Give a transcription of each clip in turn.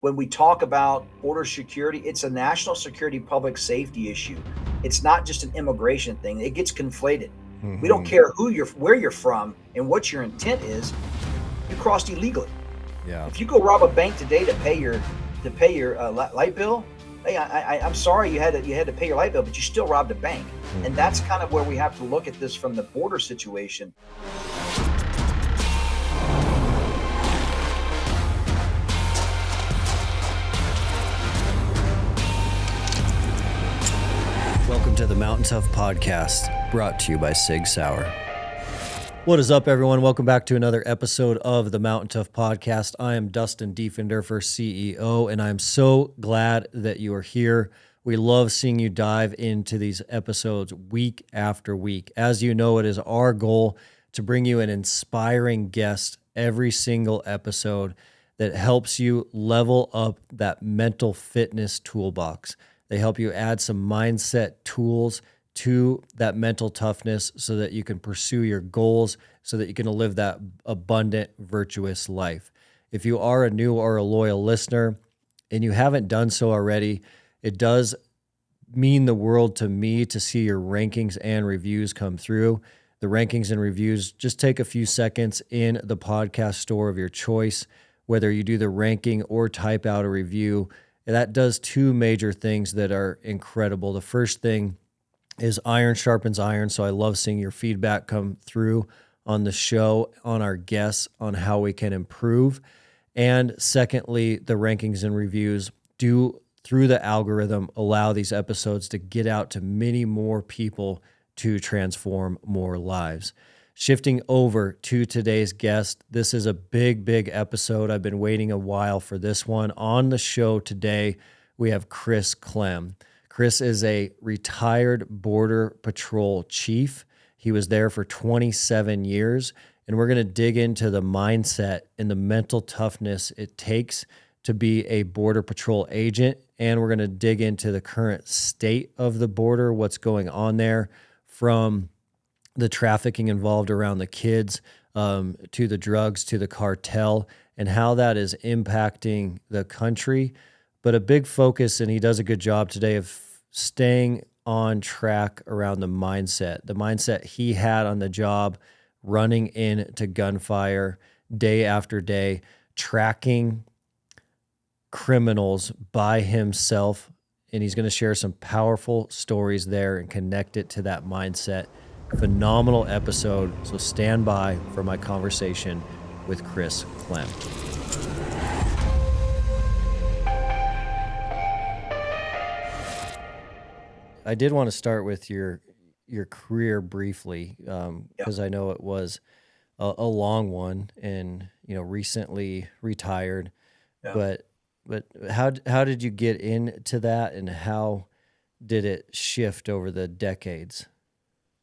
when we talk about border security, it's a national security public safety issue. It's not just an immigration thing. It gets conflated. We don't Mm-hmm. care where you're from and what your intent is. You crossed illegally. Yeah. If you go rob a bank today to pay your light bill, hey, I'm sorry you had to pay your light bill, but you still robbed a bank. And that's kind of where we have to look at this from the border situation. Welcome to the Mountain Tough Podcast, brought to you by Sig Sauer. What is up, everyone? Welcome back to another episode of the Mountain Tough Podcast. I am Dustin Diefenderfer, CEO, and I'm so glad that you are here. We love seeing you dive into these episodes week after week. As you know, it is our goal to bring you an inspiring guest every single episode that helps you level up that mental fitness toolbox. They help you add some mindset tools to that mental toughness so that you can pursue your goals, so that you can live that abundant, virtuous life. If you are a new or a loyal listener and you haven't done so already, it does mean the world to me to see your rankings and reviews come through. The rankings and reviews just take a few seconds in the podcast store of your choice, whether you do the ranking or type out a review. That does two major things that are incredible. The first thing is iron sharpens iron. So I love seeing your feedback come through on the show, on our guests, on how we can improve. And secondly, the rankings and reviews do, through the algorithm, allow these episodes to get out to many more people to transform more lives. Shifting over to today's guest, this is a big episode. I've been waiting a while for this one. On the show today, we have Chris Clem. Chris is a retired Border Patrol chief. He was there for 27 years, and we're going to dig into the mindset and the mental toughness it takes to be a Border Patrol agent, and we're going to dig into the current state of the border, what's going on there, from the trafficking involved around the kids, to the drugs, to the cartel, and how that is impacting the country. But a big focus, and he does a good job today of staying on track around the mindset he had on the job, running into gunfire day after day, tracking criminals by himself. And he's going to share some powerful stories there and connect it to that mindset. Phenomenal episode. So stand by for my conversation with Chris Clem. I did want to start with your career briefly, because I know it was a long one, and recently retired. Yeah. But how did you get into that, and how did it shift over the decades?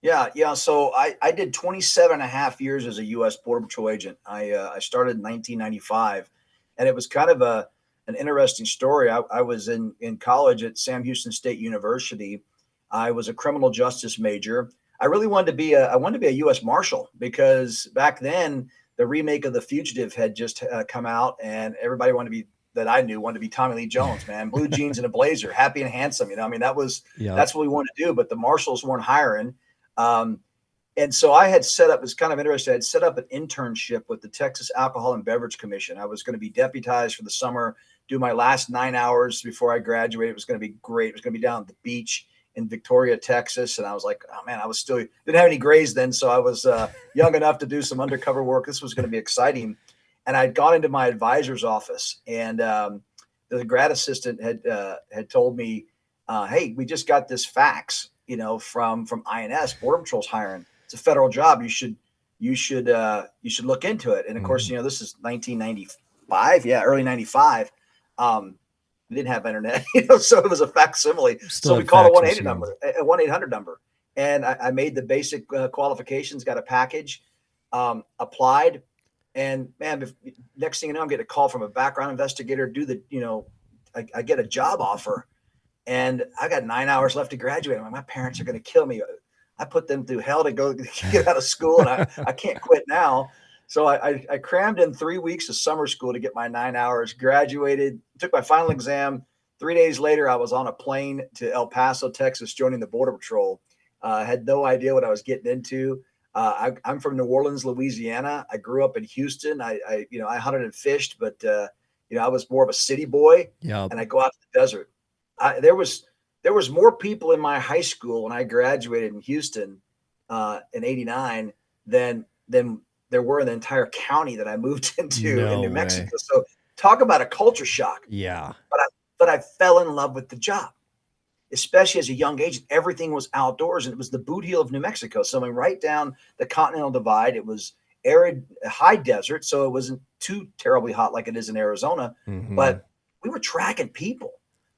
Yeah. So I did 27 and a half years as a U.S. Border Patrol agent. I started in 1995, and it was kind of an interesting story. I was in college at Sam Houston State University. I was a criminal justice major. I really wanted to be a U.S. Marshal, because back then the remake of The Fugitive had just come out, and everybody that I knew wanted to be Tommy Lee Jones, man, blue jeans and a blazer, happy and handsome. I mean, that's what we wanted to do. But the marshals weren't hiring. And so I had set up, it's kind of interesting. I had set up an internship with the Texas Alcohol and Beverage Commission. I was going to be deputized for the summer, do my last 9 hours before I graduated. It was going to be great. It was going to be down at the beach in Victoria, Texas. And I was like, oh man, I didn't have any grays then. So I was young enough to do some undercover work. This was going to be exciting. And I'd gone into my advisor's office, and the grad assistant had told me, hey, we just got this fax, from INS, Border Patrol's hiring. It's a federal job. You should look into it. And of course, this is 1995. Yeah. Early 95. We didn't have internet, so it was a facsimile. So we called a 1-800 number. And I made the basic qualifications, got a package, applied. And man, next thing you know, I'm getting a call from a background investigator, I get a job offer, and I got 9 hours left to graduate. I'm like, my parents are going to kill me. I put them through hell to go get out of school, and I can't quit now. So I crammed in 3 weeks of summer school to get my 9 hours, graduated, took my final exam. 3 days later, I was on a plane to El Paso, Texas, joining the Border Patrol. Had no idea what I was getting into. I'm from New Orleans, Louisiana. I grew up in Houston. I hunted and fished, but I was more of a city boy. Yeah. And I go out to the desert. There was more people in my high school when I graduated in Houston in '89 than there were in the entire county that I moved into in New Mexico. So talk about a culture shock. Yeah. But I fell in love with the job, especially as a young age. Everything was outdoors, and it was the boot heel of New Mexico. So I mean, right down the Continental Divide. It was arid, high desert, so it wasn't too terribly hot like it is in Arizona. Mm-hmm. But we were tracking people,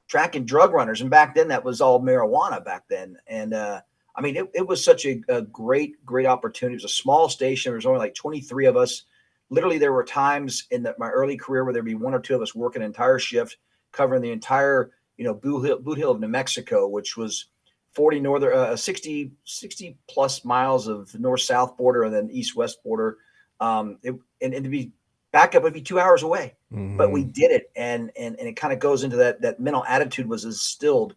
tracking drug runners, and back then that was all marijuana back then. And I mean, it was such a great opportunity. It was a small station. There was only like 23 of us. Literally, there were times in my early career where there'd be one or two of us working an entire shift, covering the entire boot hill of New Mexico, which was 60 plus miles of north-south border and then east-west border. And to be back up would be 2 hours away, but we did it. And it kind of goes into that mental attitude was instilled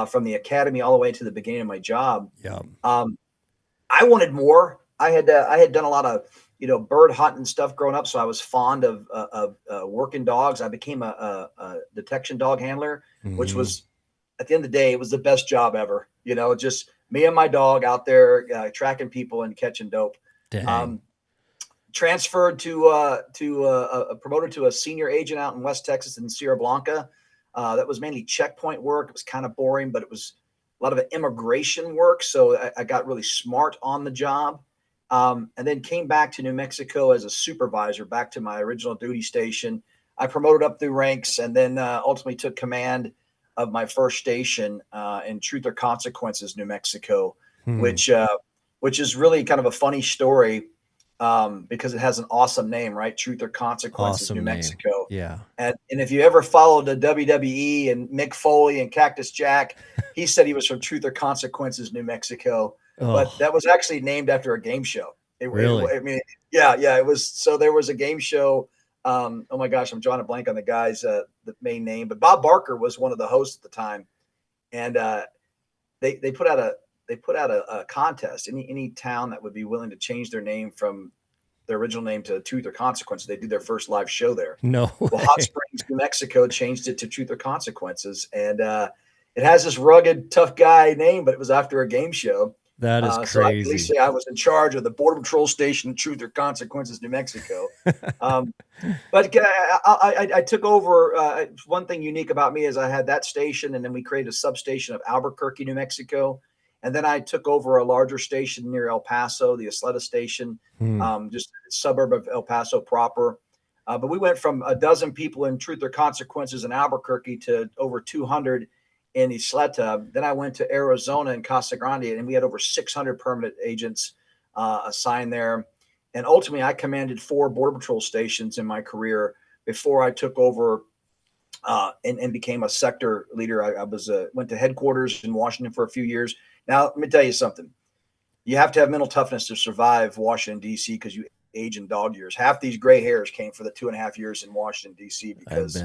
from the academy all the way to the beginning of my job. Yeah. I wanted more. I had done a lot of, bird hunting stuff growing up. So I was fond of working dogs. I became a detection dog handler, which was, at the end of the day, it was the best job ever. Just me and my dog out there tracking people and catching dope. Transferred promoted to a senior agent out in West Texas in Sierra Blanca. That was mainly checkpoint work. It was kind of boring, but it was a lot of immigration work. So I got really smart on the job. And then came back to New Mexico as a supervisor, back to my original duty station. I promoted up through ranks and then ultimately took command of my first station in Truth or Consequences, New Mexico, which is really kind of a funny story because it has an awesome name, right? Truth or Consequences, New Mexico. Yeah. And if you ever followed the WWE and Mick Foley and Cactus Jack, he said he was from Truth or Consequences, New Mexico. But that was actually named after a game show. Really? Yeah. It was. So there was a game show. Oh my gosh, I'm drawing a blank on the guy's the main name, but Bob Barker was one of the hosts at the time, and they put out a contest. Any town that would be willing to change their name from their original name to Truth or Consequences, they did their first live show there. No way. Well, Hot Springs, New Mexico, changed it to Truth or Consequences, and it has this rugged, tough guy name, but it was after a game show. That is crazy. So I can at least say I was in charge of the Border Patrol Station, Truth or Consequences, New Mexico. But I took over. One thing unique about me is I had that station, and then we created a substation of Albuquerque, New Mexico. And then I took over a larger station near El Paso, the Isleta station, just a suburb of El Paso proper. But we went from a dozen people in Truth or Consequences in Albuquerque to over 200 in Isleta. Then I went to Arizona in Casa Grande, and we had over 600 permanent agents assigned there. And ultimately, I commanded 4 Border Patrol stations in my career before I took over and became a sector leader. I went to headquarters in Washington for a few years. Now, let me tell you something. You have to have mental toughness to survive Washington, D.C. because you age in dog years. Half these gray hairs came for the 2.5 years in Washington, D.C. because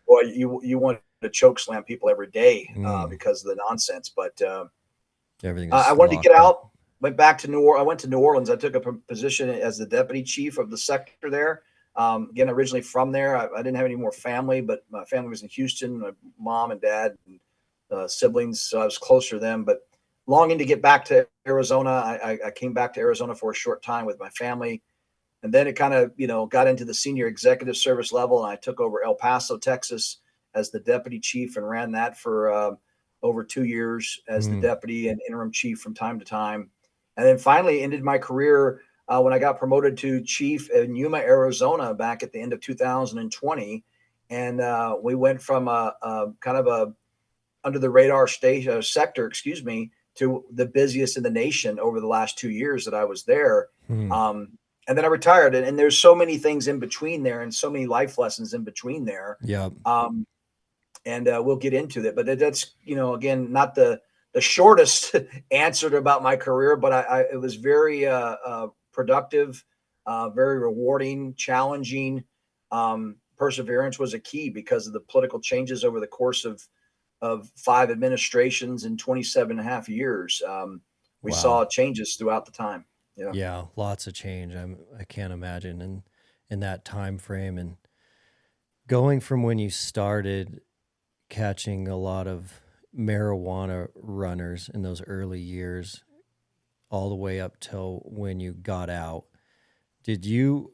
boy, you want to choke slam people every day because of the nonsense. But I wanted to get out, went back to New Orleans. I went to New Orleans. I took a position as the deputy chief of the sector there. Again, originally from there. I didn't have any more family, but my family was in Houston, my mom and dad and siblings, so I was closer to them. But longing to get back to Arizona, I came back to Arizona for a short time with my family. And then it kind of, got into the senior executive service level, and I took over El Paso, Texas as the deputy chief and ran that for over 2 years as the deputy and interim chief from time to time. And then finally ended my career when I got promoted to chief in Yuma, Arizona back at the end of 2020. And we went from a kind of a under the radar sector, to the busiest in the nation over the last 2 years that I was there. And then I retired, and there's so many things in between there and so many life lessons in between there. Yeah. And we'll get into that, but that's, again, not the shortest answer about my career, but it was very productive, very rewarding, challenging. Perseverance was a key because of the political changes over the course of 5 administrations in 27 and a half years. We Wow. saw changes throughout the time. Yeah. Yeah, lots of change. I can't imagine in that time frame, and going from when you started catching a lot of marijuana runners in those early years all the way up till when you got out. Did you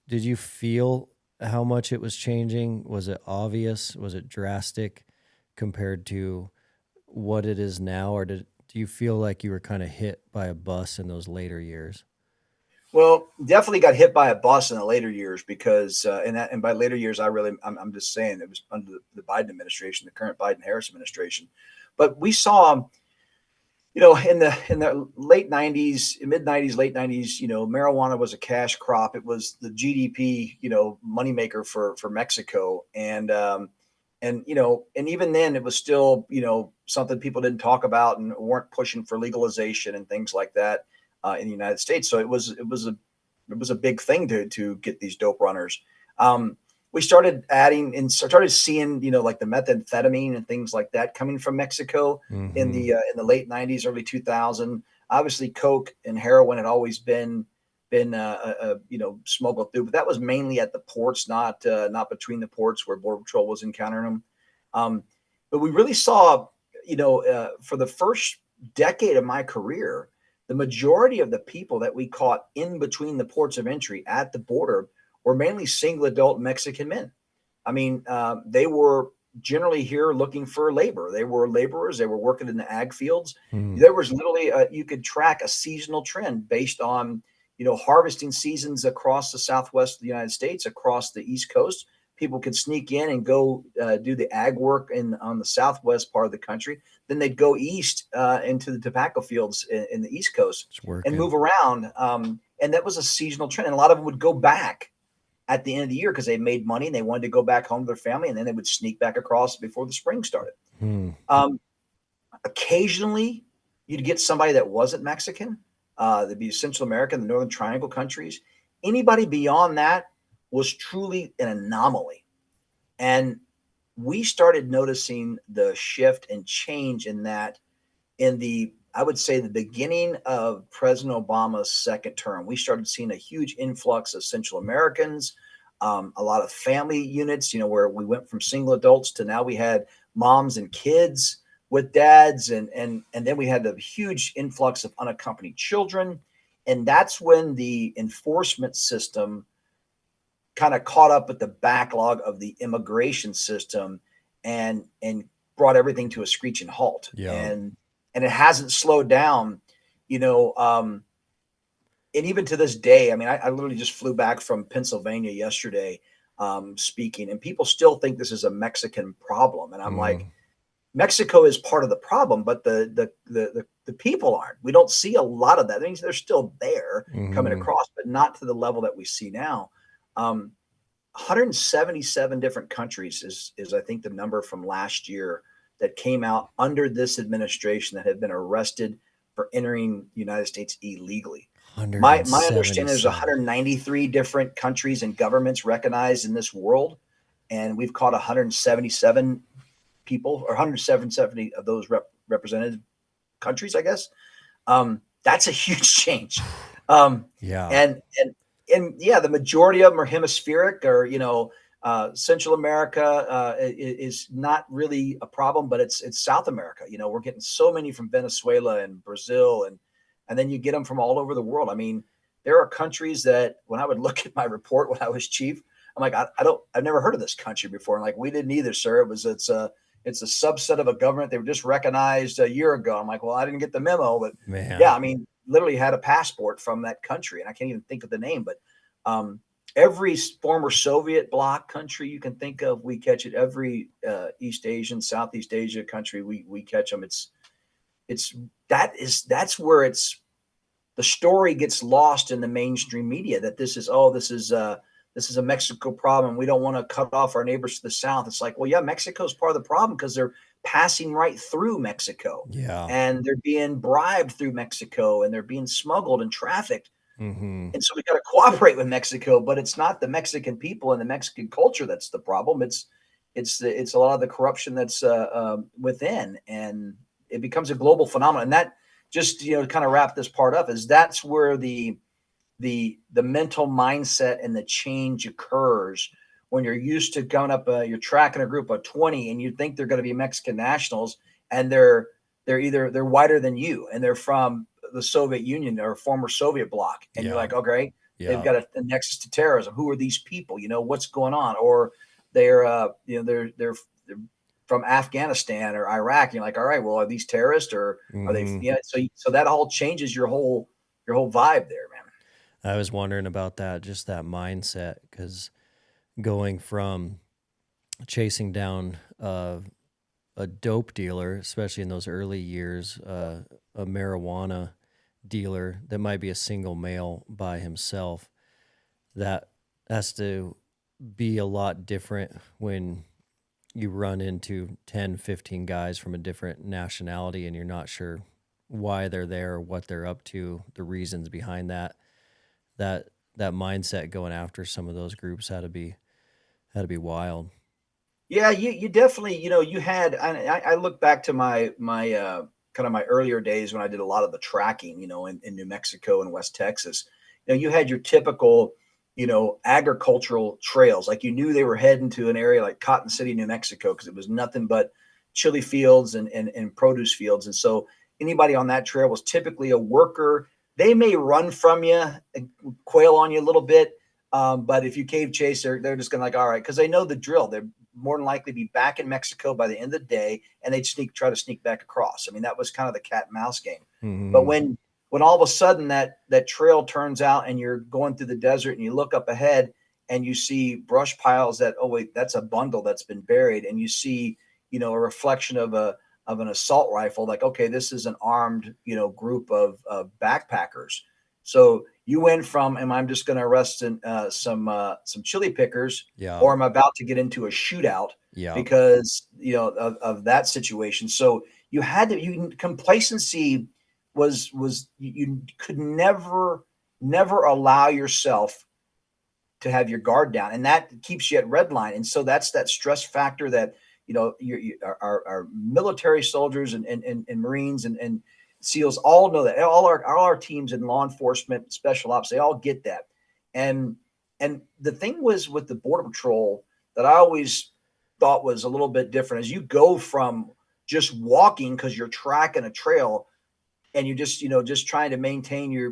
did you feel how much it was changing? Was it obvious? Was it drastic compared to what it is now, or do you feel like you were kind of hit by a bus in those later years? Well, definitely got hit by a bus in the later years because, and by later years, I'm just saying it was under the Biden administration, the current Biden Harris administration. But we saw, in the late '90s, mid '90s, late '90s, marijuana was a cash crop. It was the GDP, moneymaker for Mexico, and even then, it was still, something people didn't talk about and weren't pushing for legalization and things like that in the United States. So it was a big thing to get these dope runners. We started adding and started seeing, like the methamphetamine and things like that coming from Mexico Mm-hmm. in the late '90s, early 2000. Obviously, coke and heroin had always been smuggled through, but that was mainly at the ports, not between the ports where Border Patrol was encountering them. Um, but we really saw, for the first decade of my career, the majority of the people that we caught in between the ports of entry at the border were mainly single adult Mexican men. I mean, they were generally here looking for labor. They were laborers. They were working in the ag fields. Hmm. There was literally you could track a seasonal trend based on harvesting seasons across the southwest of the United States, across the East Coast. People could sneak in and go do the ag work on the southwest part of the country. Then they'd go east into the tobacco fields in the East Coast It's and working. move around. And that was a seasonal trend. And a lot of them would go back at the end of the year because they made money and they wanted to go back home to their family, and then they would sneak back across before the spring started. Hmm. Um, Occasionally, you'd get somebody that wasn't Mexican. There'd be Central America, the Northern Triangle countries. Anybody beyond that was truly an anomaly. And we started noticing the shift and change in that I would say, the beginning of President Obama's second term. We started seeing a huge influx of Central Americans, a lot of family units, where we went from single adults to now we had moms and kids with dads, and then we had the huge influx of unaccompanied children. And that's when the enforcement system kind of caught up with the backlog of the immigration system and brought everything to a screeching halt. Yeah. And it hasn't slowed down, you know. And even to this day, I mean, I literally just flew back from Pennsylvania yesterday, speaking, and people still think this is a Mexican problem. And I'm like, Mm. Mexico is part of the problem, but the people aren't. We don't see a lot of that. That means they're still there coming Hmm. across, but not to the level that we see now. 177 different countries is I think the number from last year that came out under this administration that have been arrested for entering the United States illegally. My understanding is 177. 193 different countries and governments recognized in this world, and we've caught 177 people, or 170 of those represented countries, I guess. That's a huge change. Um, Yeah. and yeah, the majority of them are hemispheric, or Central America is not really a problem, but it's South America. We're getting so many from Venezuela and Brazil, and then you get them from all over the world. I mean, there are countries that when I would look at my report when I was chief, I'm like, I've never heard of this country before. And like, we didn't either, sir. It's a subset of a government. They were just recognized a year ago. I'm like, well, I didn't get the memo, but yeah, Man. I mean, literally had a passport from that country, and I can't even think of the name, but every former Soviet bloc country you can think of, we catch it. Every East Asian, Southeast Asia country, we catch them. That's where the story gets lost in the mainstream media that this is a Mexico problem. We don't want to cut off our neighbors to the south. It's like, well, yeah, Mexico's part of the problem because they're passing right through Mexico, Yeah. and they're being bribed through Mexico, and they're being smuggled and trafficked. Mm-hmm. And so we got to cooperate with Mexico, but it's not the Mexican people and the Mexican culture that's the problem. It's a lot of the corruption that's within, and it becomes a global phenomenon. And that just to kind of wrap this part up is that's where the mental mindset and the change occurs when you're used to going up. You're tracking a group of 20, and you think they're going to be Mexican nationals, and they're whiter than you, and they're from the Soviet Union or former Soviet bloc, and you're Yeah. like, okay, they've Yeah. got a nexus to terrorism. Who are these people? What's going on? Or they're from Afghanistan or Iraq. You're like, all right, well, are these terrorists or are they? Mm-hmm. Yeah, so that all changes your whole vibe there, man. I was wondering about that, just that mindset, because going from chasing down a dope dealer, especially in those early years, a marijuana dealer that might be a single male by himself, that has to be a lot different when you run into 10, 15 guys from a different nationality and you're not sure why they're there or what they're up to, the reasons behind that mindset going after some of those groups had to be wild. Yeah, you definitely, you had. I look back to my kind of my earlier days when I did a lot of the tracking, in New Mexico and West Texas. You had your typical, agricultural trails. Like you knew they were heading to an area like Cotton City, New Mexico, because it was nothing but chili fields and produce fields. And so anybody on that trail was typically a worker. They may run from you and quail on you a little bit. But if you cave chase, they're just going to like, all right, because they know the drill. They're more than likely be back in Mexico by the end of the day, and they'd try to sneak back across. I mean, that was kind of the cat and mouse game. But Mm-hmm. when all of a sudden that trail turns out and you're going through the desert and you look up ahead and you see brush piles that, oh wait, that's a bundle that's been buried, and you see a reflection of an assault rifle, like, okay, this is an armed group of backpackers. So you went from, am I just going to arrest some chili pickers, Yeah. or I'm about to get into a shootout Yeah. because of that situation. So complacency was you could never allow yourself to have your guard down, and that keeps you at red line. And so that's that stress factor that our military soldiers and Marines and SEALs all know, that all our teams in law enforcement, special ops, they all get that. And the thing was with the Border Patrol that I always thought was a little bit different is you go from just walking because you're tracking a trail and you just trying to maintain your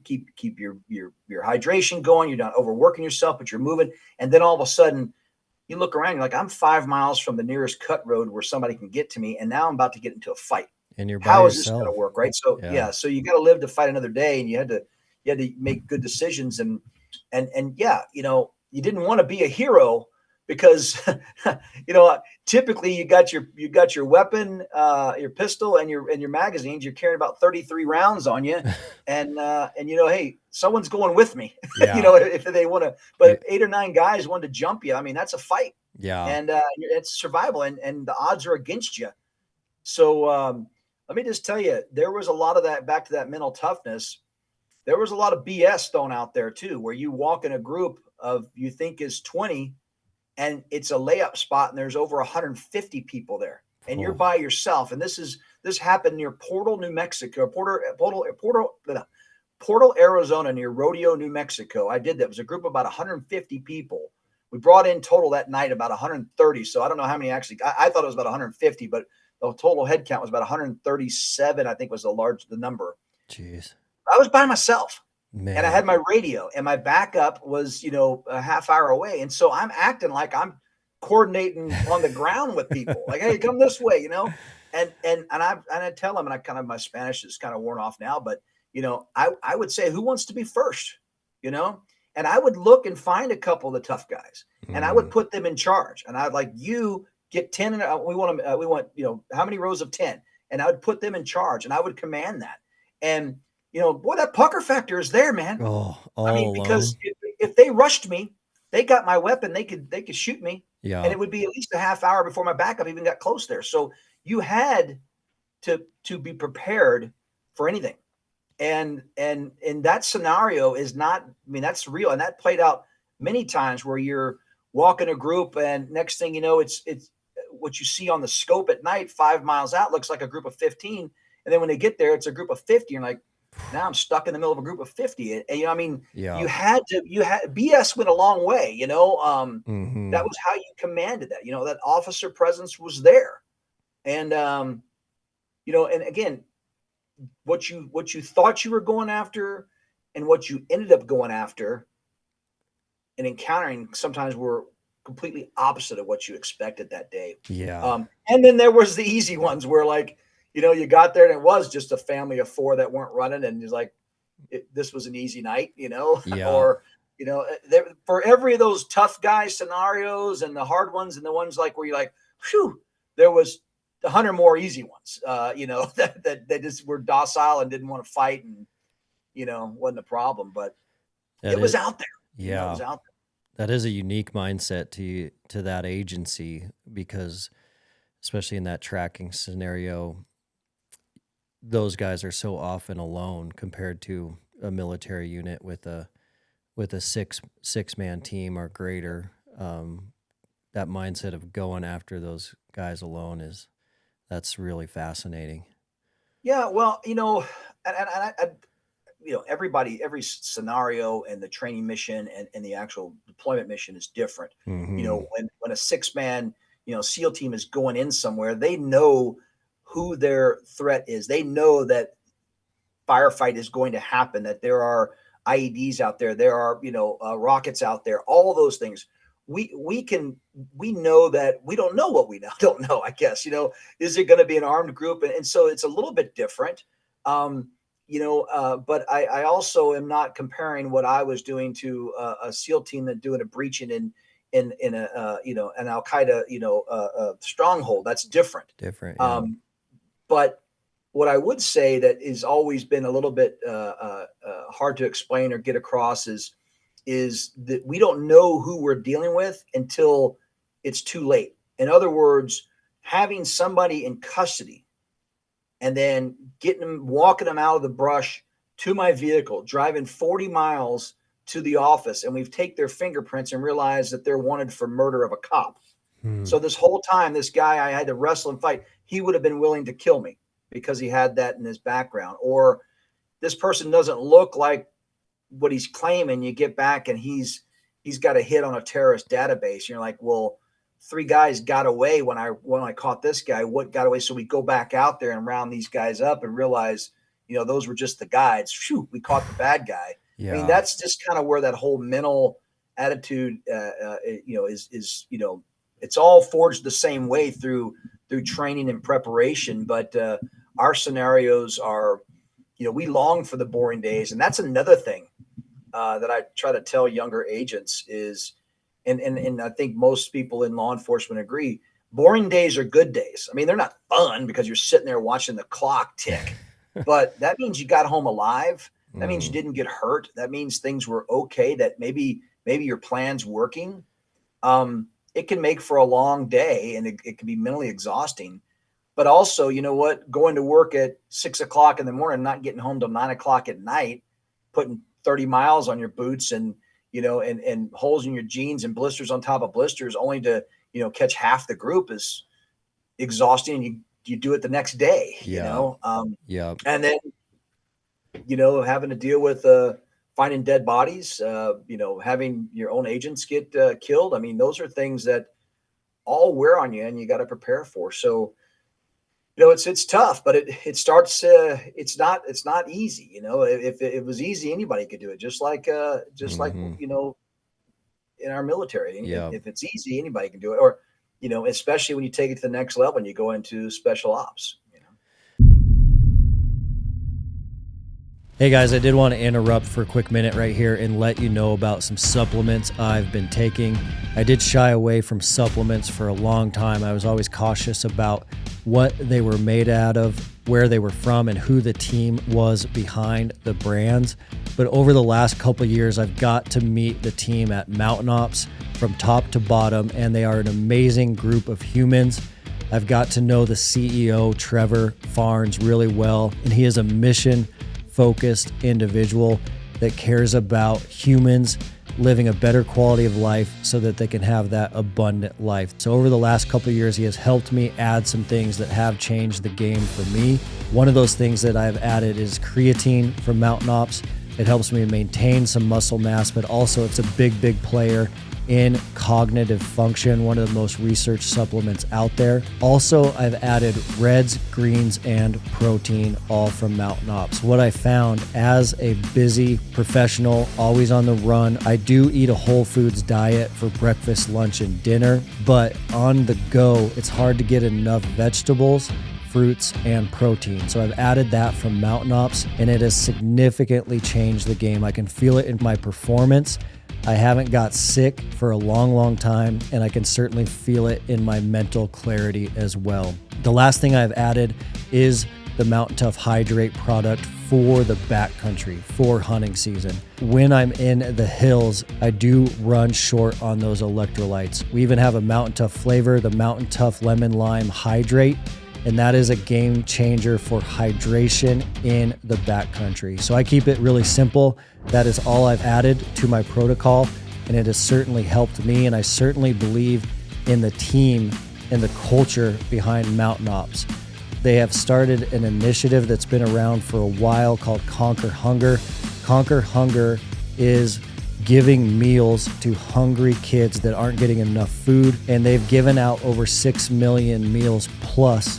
keep your hydration going. You're not overworking yourself, but you're moving. And then all of a sudden you look around, you're like, I'm 5 miles from the nearest cut road where somebody can get to me, and now I'm about to get into a fight. And you're by How is this going to yourself. work, right? So Yeah. yeah, so you got to live to fight another day, and you had to make good decisions, and yeah, you didn't want to be a hero because typically you got your weapon, your pistol, and your magazines. You're carrying about 33 rounds on you, and hey, someone's going with me. Yeah. If they want to, but if 8 or 9 guys wanted to jump you, I mean, that's a fight. Yeah. And it's survival, and the odds are against you. So let me just tell you, there was a lot of that. Back to that mental toughness, there was a lot of BS thrown out there too, where you walk in a group of you think is 20, and it's a layup spot, and there's over 150 people there, and you're by yourself. And this happened near Portal, New Mexico, Portal, Arizona, near Rodeo, New Mexico. I did that. It was a group of about 150 people. We brought in total that night about 130. So I don't know how many actually. I thought it was about 150, but the total head count was about 137. I think was the number. Jeez. I was by myself. Man. And I had my radio, and my backup was, a half hour away. And so I'm acting like I'm coordinating on the ground with people, like, hey, come this way, and I tell them, and I kind of, my Spanish is kind of worn off now, but I would say, who wants to be first, and I would look and find a couple of the tough guys, and I would put them in charge, and I'd like, you get 10, and we want how many rows of 10, and I would put them in charge, and I would command that, and boy, that pucker factor is there, man. I mean, because if they rushed me, they got my weapon, they could shoot me. Yeah. And it would be at least a half hour before my backup even got close there. So you had to be prepared for anything. And that scenario is not, I mean, that's real. And that played out many times where you're walking a group and next thing you know, it's what you see on the scope at night, 5 miles out, looks like a group of 15. And then when they get there, it's a group of 50. And like, now I'm stuck in the middle of a group of 50. And you know, I mean, you had BS went a long way, you know, that was how you commanded that, you know, that officer presence was there. And, you know, and again, what you thought you were going after and what you ended up going after and encountering sometimes were completely opposite of what you expected that day. Yeah. And then there was the easy ones where like, you know, you got there and it was just a family of 4 that weren't running. And it's like, this was an easy night, you know, or, you know, for every of those tough guy scenarios and the hard ones and the ones like where you're like, phew, there was 100 more easy ones, you know, that they just were docile and didn't want to fight and, you know, wasn't a problem, but it was out there. Yeah. You know, it was out there. That is a unique mindset to that agency, because especially in that tracking scenario, those guys are so often alone compared to a military unit with a six-man team or greater. That mindset of going after those guys alone that's really fascinating. Yeah, well, you know, and I you know, every scenario and the training mission and the actual deployment mission is different. Mm-hmm. You know, when a 6-man, you know, SEAL team is going in somewhere, they know who their threat is. They know that firefight is going to happen, that there are IEDs out there, there are, you know, rockets out there, all those things. We know that we don't know what we don't know, I guess, you know, is it going to be an armed group? And so it's a little bit different. You know, but I also am not comparing what I was doing to a SEAL team that doing a breaching in a you know, an Al Qaeda, you know, stronghold. That's different. Different. Yeah. But what I would say that has always been a little bit hard to explain or get across is that we don't know who we're dealing with until it's too late. In other words, having somebody in custody and then walking them out of the brush to my vehicle, driving 40 miles to the office, and we've taken their fingerprints and realized that they're wanted for murder of a cop. So this whole time, this guy I had to wrestle and fight, he would have been willing to kill me because he had that in his background. Or this person doesn't look like what he's claiming. You get back and he's got a hit on a terrorist database. And you're like, well, 3 guys got away when I caught this guy. What got away? So we go back out there and round these guys up and realize, you know, those were just the guys. Phew, we caught the bad guy. Yeah. I mean, that's just kind of where that whole mental attitude, you know, is, you know, it's all forged the same way through training and preparation. But our scenarios are, you know, we long for the boring days. And that's another thing that I try to tell younger agents is, and I think most people in law enforcement agree, boring days are good days. I mean, they're not fun because you're sitting there watching the clock tick, but that means you got home alive. That means you didn't get hurt. That means things were okay, that maybe your plan's working. It can make for a long day and it can be mentally exhausting. But also, you know what, going to work at 6 o'clock in the morning, not getting home till 9 o'clock at night, putting 30 miles on your boots and, you know, and holes in your jeans and blisters on top of blisters only to, you know, catch half the group is exhausting. And you do it the next day, you know? And then, you know, having to deal with finding dead bodies, you know, having your own agents get killed. I mean, those are things that all wear on you and you got to prepare for. So, you know, it's tough, but it starts, it's not easy. You know, if it was easy, anybody could do it. Just like, you know, in our military, if it's easy, anybody can do it. Or, you know, especially when you take it to the next level and you go into special ops. Hey guys, I did want to interrupt for a quick minute right here and let you know about some supplements I've been taking. I did shy away from supplements for a long time. I was always cautious about what they were made out of, where they were from, and who the team was behind the brands. But over the last couple of years, I've got to meet the team at Mountain Ops from top to bottom, and they are an amazing group of humans. I've got to know the CEO, Trevor Farnes, really well, and he is a mission focused individual that cares about humans living a better quality of life so that they can have that abundant life. So over the last couple of years, he has helped me add some things that have changed the game for me. One of those things that I've added is creatine from Mountain Ops. It helps me maintain some muscle mass, but also it's a big player in cognitive function, one of the most researched supplements out there. Also, I've added reds, greens, and protein, all from Mountain Ops. What I found as a busy professional, always on the run, I do eat a whole foods diet for breakfast, lunch, and dinner, but on the go, it's hard to get enough vegetables, fruits, and protein. So I've added that from Mountain Ops, and it has significantly changed the game. I can feel it in my performance. I haven't got sick for a long time, and I can certainly feel it in my mental clarity as well. The last thing I've added is the Mountain Tough Hydrate product for the backcountry, for hunting season. When I'm in the hills, I do run short on those electrolytes. We even have a Mountain Tough flavor, the Mountain Tough Lemon Lime Hydrate, and that is a game changer for hydration in the backcountry. So I keep it really simple. That is all I've added to my protocol, and it has certainly helped me, and I certainly believe in the team and the culture behind Mountain Ops. They have started an initiative that's been around for a while called Conquer Hunger. Conquer Hunger is giving meals to hungry kids that aren't getting enough food, and they've given out over 6 million meals plus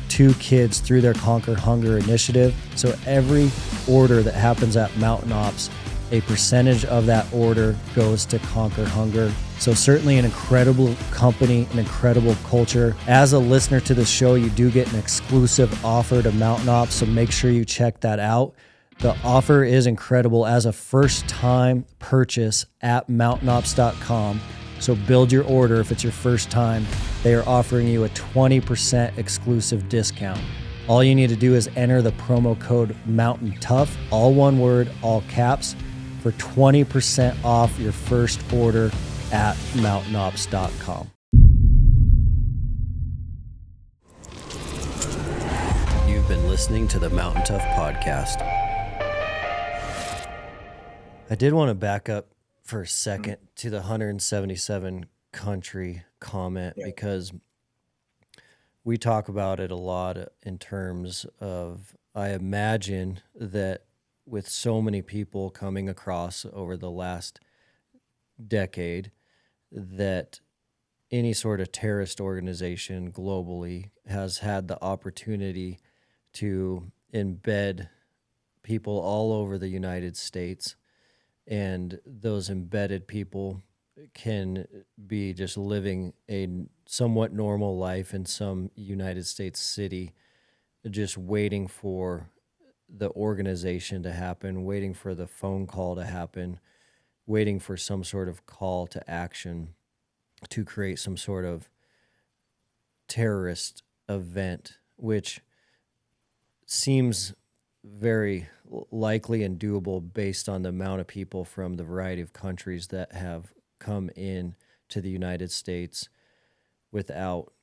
to kids through their Conquer Hunger initiative. So every order that happens at Mountain Ops, a percentage of that order goes to Conquer Hunger. So certainly an incredible company, an incredible culture. As a listener to the show, you do get an exclusive offer to Mountain Ops, so make sure you check that out. The offer is incredible as a first-time purchase at mountainops.com. So build your order if it's your first time. They are offering you a 20% exclusive discount. All you need to do is enter the promo code MOUNTAINTOUGH, all one word, all caps, for 20% off your first order at mountainops.com. You've been listening to the Mountain Tough podcast. I did want to back up for a second to the 177 country comment, because we talk about it a lot in terms of, I imagine that with so many people coming across over the last decade, that any sort of terrorist organization globally has had the opportunity to embed people all over the United States, and those embedded people can be just living a somewhat normal life in some United States city, just waiting for the organization to happen, waiting for the phone call to happen, waiting for some sort of call to action to create some sort of terrorist event, which seems very likely and doable based on the amount of people from the variety of countries that have come in to the United States without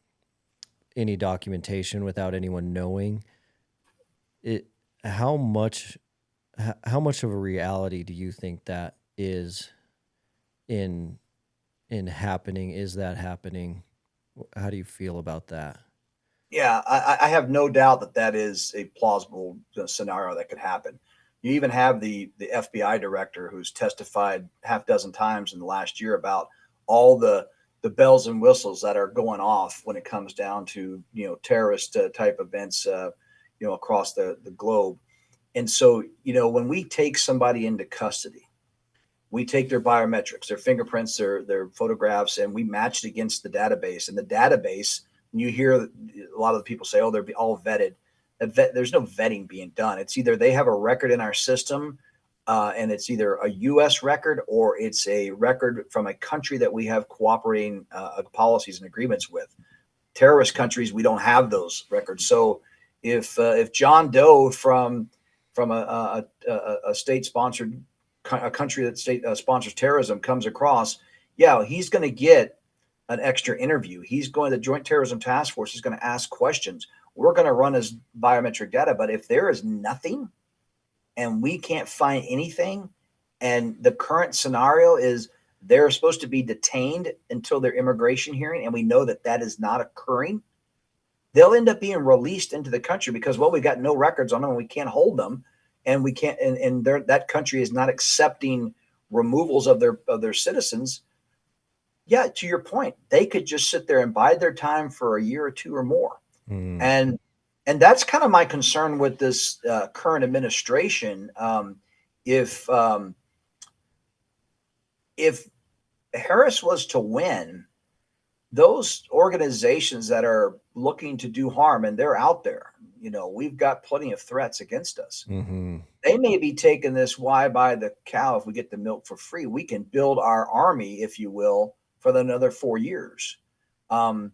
any documentation, without anyone knowing it. How much of a reality do you think that is in happening? Is that happening? How do you feel about that? Yeah, I have no doubt that that is a plausible scenario that could happen. You even have the FBI director who's testified half dozen times in the last year about all the bells and whistles that are going off when it comes down to, terrorist type events, across the globe. And so, when we take somebody into custody, we take their biometrics, their fingerprints, their photographs, and we match it against the database. And the database, you hear a lot of the people say, oh, they're all vetted. There's no vetting being done. It's either they have a record in our system, and it's either a U.S. record or it's a record from a country that we have cooperating policies and agreements with. Terrorist countries, we don't have those records. So if John Doe from a state-sponsored a country that sponsors terrorism comes across, he's going to get an extra interview. The Joint Terrorism Task Force is going to ask questions. We're going to run his biometric data, but if there is nothing, and we can't find anything, and the current scenario is they're supposed to be detained until their immigration hearing, and we know that that is not occurring, they'll end up being released into the country because, well, we got no records on them and we can't hold them, and we can't, and that country is not accepting removals of their citizens. Yeah, to your point, they could just sit there and bide their time for a year or two or more. And that's kind of my concern with this current administration. If Harris was to win, those organizations that are looking to do harm, and they're out there, we've got plenty of threats against us. They may be taking this, why buy the cow if we get the milk for free? We can build our army, if you will, for another 4 years. And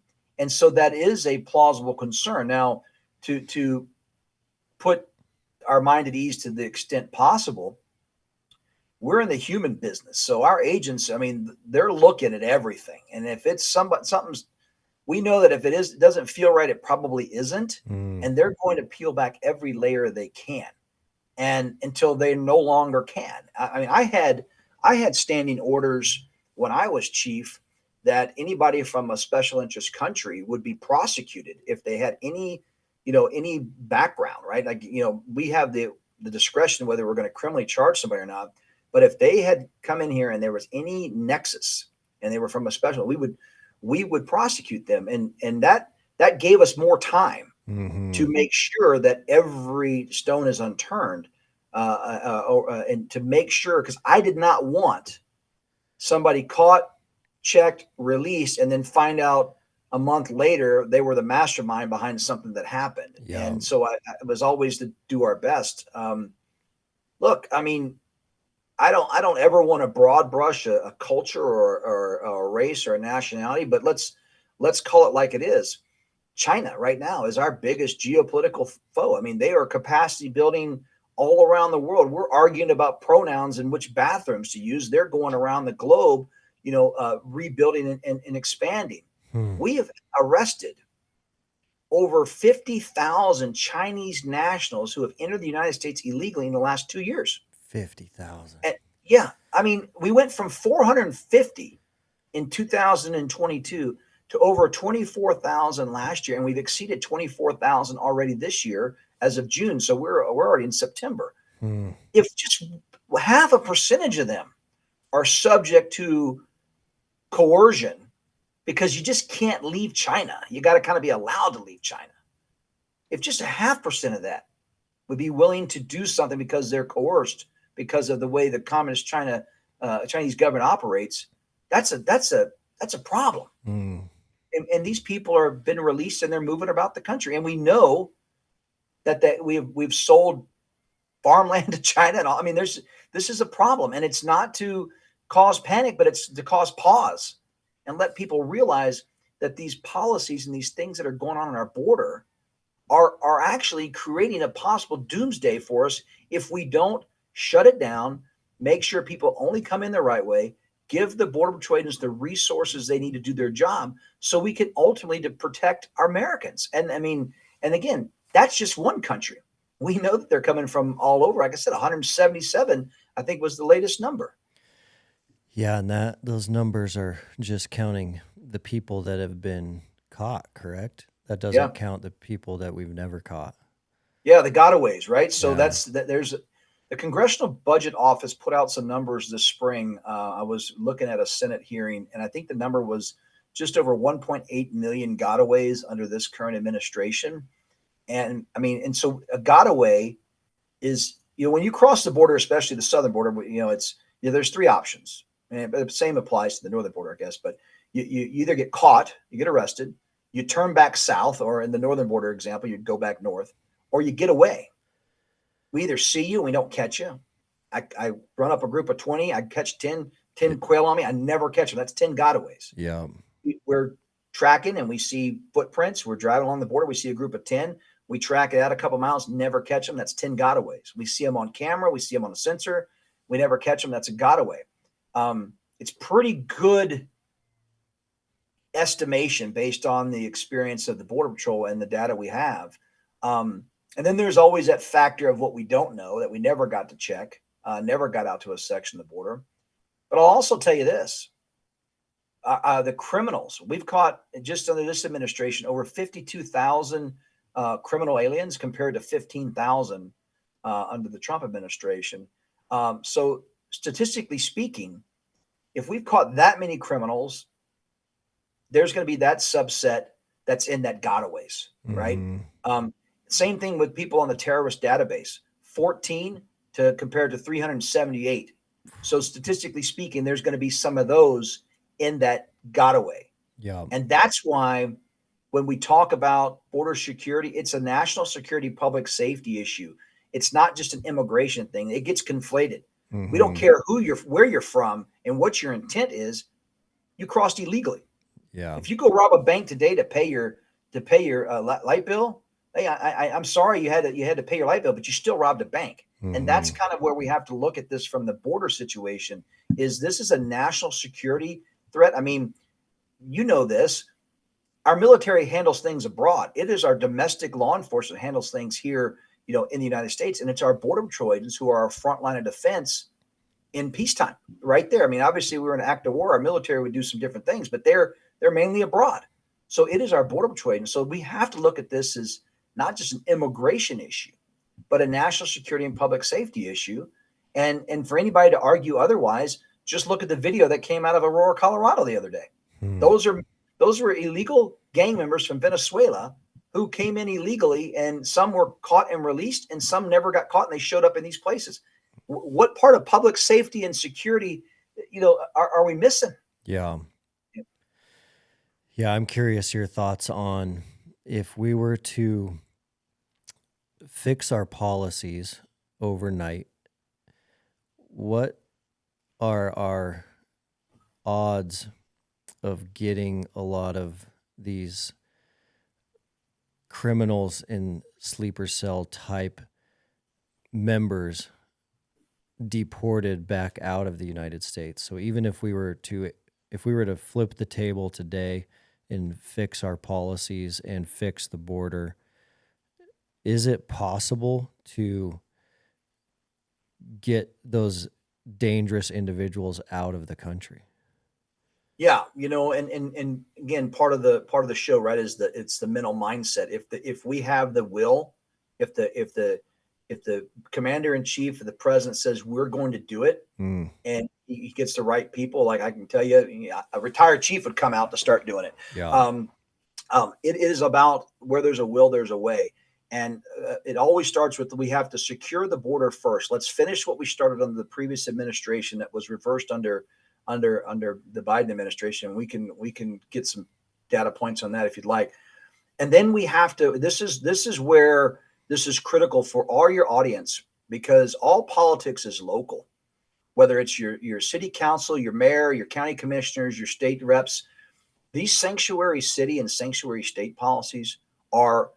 so that is a plausible concern. Now, to put our mind at ease to the extent possible, we're in the human business. So our agents, I mean, they're looking at everything. And if it's something's, we know that if it doesn't feel right, it probably isn't. And they're going to peel back every layer they can, and until they no longer can. I mean, I had standing orders when I was chief that anybody from a special interest country would be prosecuted if they had any background, right? Like, we have the discretion whether we're going to criminally charge somebody or not. But if they had come in here and there was any nexus and they were from a special, we would prosecute them. And that gave us more time to make sure that every stone is unturned, and to make sure, because I did not want somebody caught, checked, released, and then find out a month later they were the mastermind behind something that happened. Yeah. And so I was always to do our best. Look, I mean, I don't ever want to broad brush a culture or a race or a nationality, but let's call it like it is. China right now is our biggest geopolitical foe. I mean, they are capacity building all around the world. We're arguing about pronouns and which bathrooms to use. They're going around the globe, rebuilding and expanding. We have arrested over 50,000 Chinese nationals who have entered the United States illegally in the last 2 years. 50,000. Yeah. I mean, we went from 450 in 2022 to over 24,000 last year, and we've exceeded 24,000 already this year as of June. So we're already in September. If just half a percentage of them are subject to coercion, because you just can't leave China, you got to kind of be allowed to leave China. If just 0.5% of that would be willing to do something because they're coerced because of the way the communist Chinese government operates, that's a problem. And these people are been released and they're moving about the country. And we know that we've sold farmland to China and all. I mean, this is a problem, and it's not to cause panic, but it's to cause pause and let people realize that these policies and these things that are going on our border are actually creating a possible doomsday for us if we don't shut it down, make sure people only come in the right way, give the Border Patrol agents the resources they need to do their job so we can ultimately to protect our Americans. And I mean, and again, that's just one country. We know that they're coming from all over. Like I said, 177, I think, was the latest number. Yeah, and those numbers are just counting the people that have been caught, correct? That doesn't count the people that we've never caught. Yeah, the gotaways, right? So there's the Congressional Budget Office put out some numbers this spring. I was looking at a Senate hearing, and I think the number was just over 1.8 million gotaways under this current administration. And I mean, and so a gotaway is, when you cross the border, especially the southern border, there's three options. And the same applies to the northern border, I guess. But you either get caught, you get arrested, you turn back south, or in the northern border example, you'd go back north, or you get away. We either see you and we don't catch you. I run up a group of 20, I catch 10 quail on me, I never catch them. That's 10 gotaways. Yeah. We're tracking and we see footprints. We're driving along the border. We see a group of 10. We track it out a couple miles, never catch them. That's 10 gotaways. We see them on camera. We see them on a sensor. We never catch them. That's a gotaway. It's pretty good estimation based on the experience of the Border Patrol and the data we have. And then there's always that factor of what we don't know that we never got to check, never got out to a section of the border. But I'll also tell you this. The criminals, we've caught just under this administration over 52,000 criminal aliens compared to 15,000 under the Trump administration. So statistically speaking, if we've caught that many criminals, there's going to be that subset that's in that gotaways, right? Same thing with people on the terrorist database, 14 to compared to 378. So statistically speaking, there's going to be some of those in that gotaway. Yeah. And that's why when we talk about border security, it's a national security public safety issue. It's not just an immigration thing. It gets conflated. We don't care where you're from and what your intent is. You crossed illegally. Yeah. If you go rob a bank today to pay your light bill, hey, I'm sorry you had to pay your light bill, but you still robbed a bank. And that's kind of where we have to look at this from the border situation. This is a national security threat. I mean, you know this. Our military handles things abroad. It is our domestic law enforcement handles things here, in the United States, and it's our border patrol agents who are our front line of defense in peacetime, right there. I mean, obviously, we were in an act of war. Our military would do some different things, but they're mainly abroad. So it is our border patrol agents. So we have to look at this as not just an immigration issue, but a national security and public safety issue. And for anybody to argue otherwise, just look at the video that came out of Aurora, Colorado the other day. Those were illegal gang members from Venezuela who came in illegally, and some were caught and released, and some never got caught, and they showed up in these places. What part of public safety and security, are we missing? Yeah. Yeah, I'm curious your thoughts on if we were to fix our policies overnight, what are our odds of getting a lot of these criminals and sleeper cell type members deported back out of the United States? So even if we were to flip the table today and fix our policies and fix the border, is it possible to get those dangerous individuals out of the country? Yeah, and again, part of the show, right, is that it's the mental mindset. If we have the will, if the commander in chief or the president says we're going to do it, and he gets the right people, like I can tell you, a retired chief would come out to start doing it. Yeah. It is about where there's a will, there's a way. And it always starts with, we have to secure the border first. Let's finish what we started under the previous administration that was reversed under the Biden administration. We can get some data points on that if you'd like. And then we have to, this is where this is critical for all your audience, because all politics is local, whether it's your city council, your mayor, your county commissioners, your state reps. These sanctuary city and sanctuary state policies are,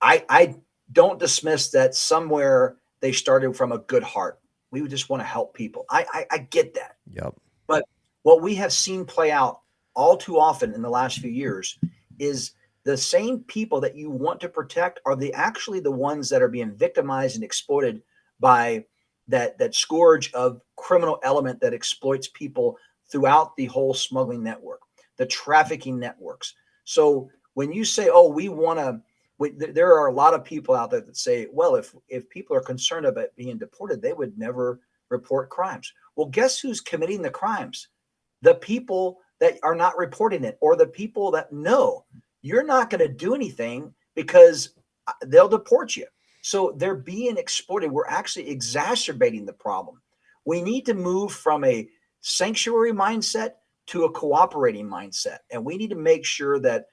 I don't dismiss that somewhere they started from a good heart. We just want to help people. I get that. Yep. But what we have seen play out all too often in the last few years is the same people that you want to protect are actually the ones that are being victimized and exploited by that scourge of criminal element that exploits people throughout the whole smuggling network, the trafficking networks. So when you say, oh, we want to, there are a lot of people out there that say, well, if people are concerned about being deported, they would never report crimes. Well, guess who's committing the crimes? The people that are not reporting it, or the people that know you're not going to do anything because they'll deport you. So they're being exploited. We're actually exacerbating the problem. We need to move from a sanctuary mindset to a cooperating mindset. And we need to make sure that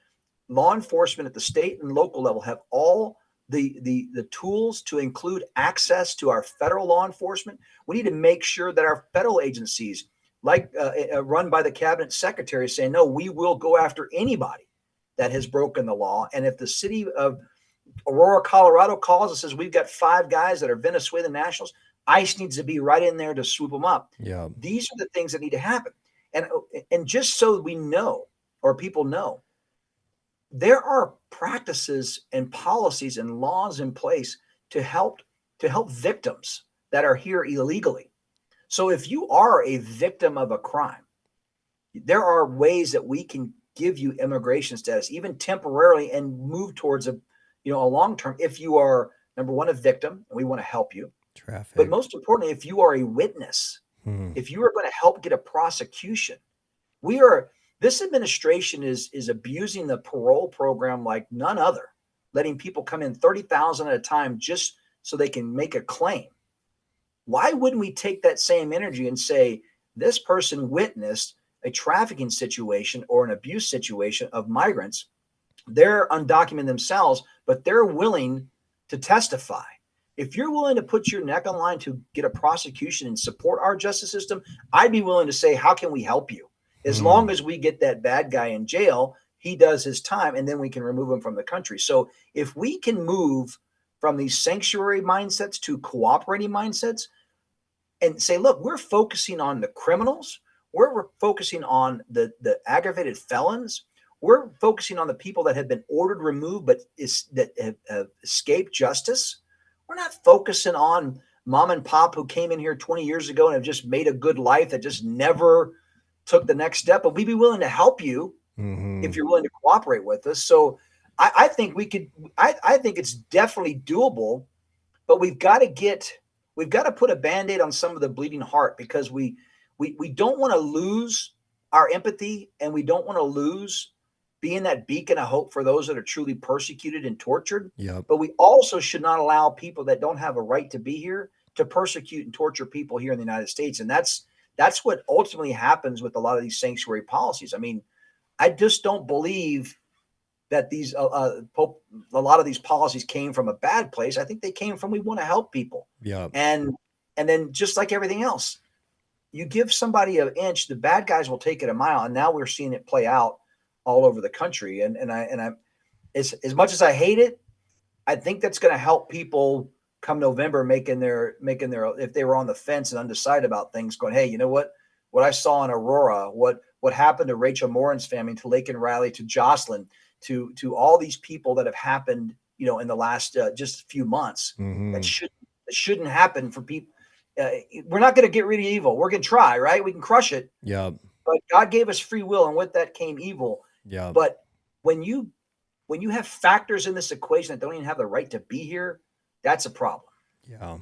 law enforcement at the state and local level have all the tools to include access to our federal law enforcement. We need to make sure that our federal agencies, like run by the cabinet secretary, saying, no, we will go after anybody that has broken the law. And if the city of Aurora, Colorado calls and says, we've got 5 guys that are Venezuelan nationals, ICE needs to be right in there to swoop them up. Yeah. These are the things that need to happen. And just so we know, or people know, there are practices and policies and laws in place to help victims that are here illegally. So if you are a victim of a crime, there are ways that we can give you immigration status, even temporarily, and move towards a long term. If you are, number one, a victim, and we want to help you, but Trafficked. most importantly, if you are a witness, Hmm. if you are going to help get a prosecution, we are. This administration is abusing the parole program like none other, letting people come in 30,000 at a time just so they can make a claim. Why wouldn't we take that same energy and say this person witnessed a trafficking situation or an abuse situation of migrants? They're undocumented themselves, but they're willing to testify. If you're willing to put your neck on line to get a prosecution and support our justice system, I'd be willing to say, how can we help you? As Hmm. long as we get that bad guy in jail, he does his time, and then we can remove him from the country. So if we can move from these sanctuary mindsets to cooperating mindsets, and say, look, we're focusing on the criminals. We're focusing on the aggravated felons. We're focusing on the people that have been ordered removed, but that have escaped justice. We're not focusing on mom and pop who came in here 20 years ago and have just made a good life that just never took the next step. But we'd be willing to help you Hmm. if you're willing to cooperate with us. So I think we could. I think it's definitely doable, but we've got to put a band-aid on some of the bleeding heart, because we don't want to lose our empathy, and we don't want to lose being that beacon of hope for those that are truly persecuted and tortured. Yep. But we also should not allow people that don't have a right to be here to persecute and torture people here in the United States. And that's what ultimately happens with a lot of these sanctuary policies. I mean, I just don't believe that a lot of these policies came from a bad place. I think they came from, we want to help people. Yep. And then, just like everything else, you give somebody an inch, the bad guys will take it a mile. And now we're seeing it play out all over the country. And I as much as I hate it, I think that's going to help people come November, making their if they were on the fence and undecided about things, going, hey, you know what I saw in Aurora, what happened to Rachel Morin's family, to Lake and Riley, to Jocelyn, to all these people that have happened, in the last just a few months, that Hmm. shouldn't happen for people. We're not going to get rid of evil. We're going to try, right? We can crush it, Yep. but God gave us free will, and with that came evil. Yep. But when you have factors in this equation that don't even have the right to be here, that's a problem. Yeah.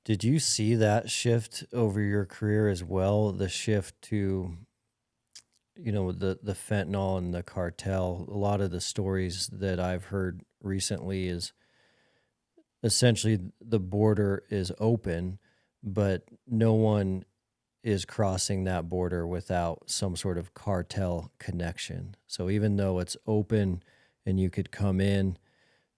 Did you see that shift over your career as well? The shift to, the fentanyl and the cartel. A lot of the stories that I've heard recently is essentially the border is open, but no one is crossing that border without some sort of cartel connection. So even though it's open and you could come in,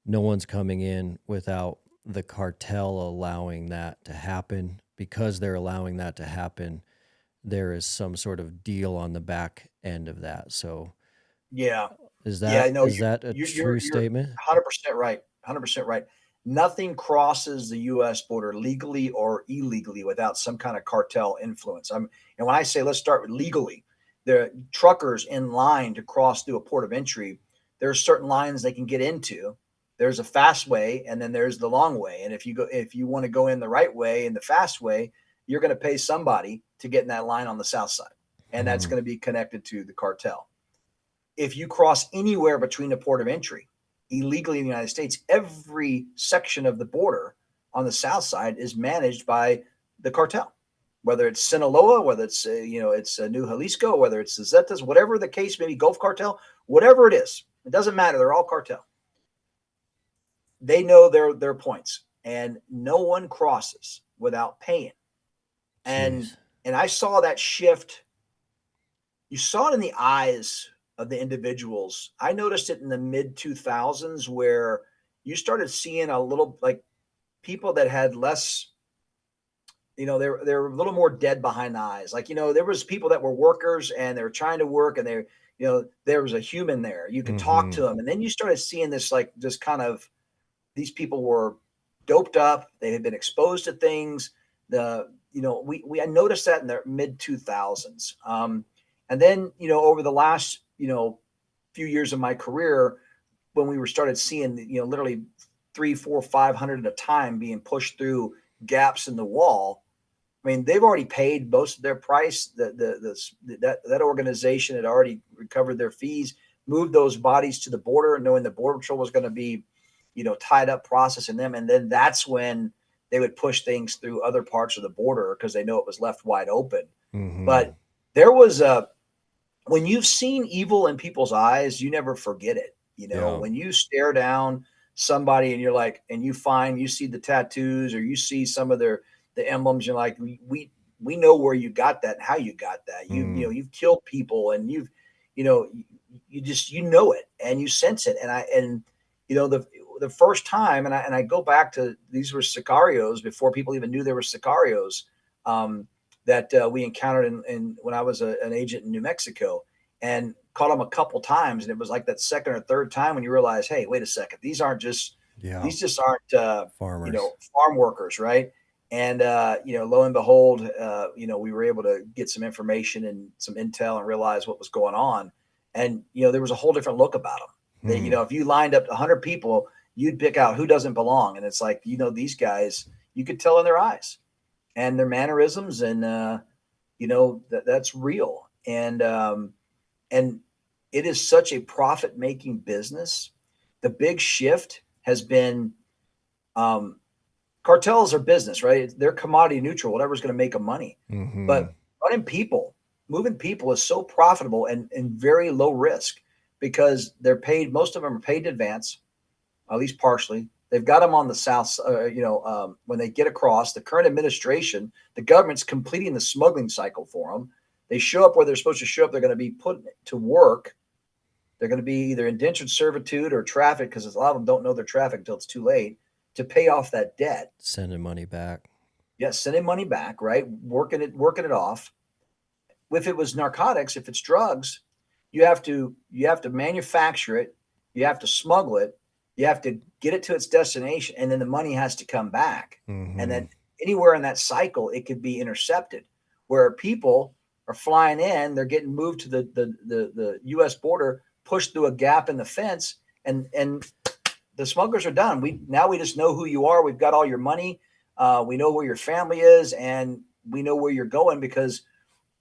no one's coming in without the cartel allowing that to happen. Because they're allowing that to happen, there is some sort of deal on the back end of that. So Yeah. is Yeah, that no, is that a true you're statement? 100% right. 100% right. Nothing crosses the U.S. border legally or illegally without some kind of cartel influence. And when I say, let's start with legally, the truckers in line to cross through a port of entry, there are certain lines they can get into. There's a fast way, and then there's the long way. And if you want to go in the right way, in the fast way, you're going to pay somebody to get in that line on the south side, and that's Hmm. going to be connected to the cartel. If you cross anywhere between the port of entry illegally in the United States, every section of the border on the south side is managed by the cartel. Whether it's Sinaloa, whether it's it's New Jalisco, whether it's the Zetas, whatever the case, maybe Gulf Cartel, whatever it is, it doesn't matter. They're all cartel. They know their points, and no one crosses without paying. And Jeez. and I saw that shift. You saw it in the eyes of the individuals. I noticed it in the mid 2000s, where you started seeing a little, like, people that had less, they're a little more dead behind the eyes. Like, there was people that were workers and they were trying to work, and there was a human there. You could talk to Hmm. them. And then you started seeing this, like, just kind of, these people were doped up. They had been exposed to things. I noticed that in the mid 2000s. And then, over the last, few years of my career when we started seeing, literally 3, 4, 500 at a time being pushed through gaps in the wall. I mean, they've already paid most of their price. That organization had already recovered their fees, moved those bodies to the border, knowing the Border Patrol was going to be, tied up processing them. And then that's when they would push things through other parts of the border because they know it was left wide open. Mm-hmm. But there was when you've seen evil in people's eyes, you never forget it. When you stare down somebody and you're like, and you see the tattoos or you see some of the emblems, you're like, we know where you got that and how you got that. You've killed people and you know it and you sense it. And the first time, and I go back to, these were sicarios before people even knew they were sicarios, that we encountered in when I was an agent in New Mexico, and caught them a couple times. And it was like that second or third time when you realize, hey, wait a second, these just aren't farmers, farm workers, right? And lo and behold, we were able to get some information and some intel and realize what was going on. And there was a whole different look about them. If you lined up 100 people, you'd pick out who doesn't belong. And it's like, these guys, you could tell in their eyes and their mannerisms, and that's real. And it is such a profit-making business. The big shift has been, cartels are business, right? They're commodity neutral, whatever's going to make them money. Mm-hmm. But moving people is so profitable and very low risk because they're paid. Most of them are paid in advance, at least partially. They've got them on the south, when they get across. The current administration, the government's completing the smuggling cycle for them. They show up where they're supposed to show up. They're going to be put to work. They're going to be either indentured servitude or traffic, because a lot of them don't know their traffic until it's too late, to pay off that debt. Sending money back. Yes, sending money back, right? Working it off. If it was narcotics, if it's drugs, you have to manufacture it, you have to smuggle it, you have to get it to its destination, and then the money has to come back. Mm-hmm. And then anywhere in that cycle, it could be intercepted. Where people are flying in, they're getting moved to the U.S. border, pushed through a gap in the fence, and the smugglers are done. We just know who you are. We've got all your money. We know where your family is, and we know where you're going because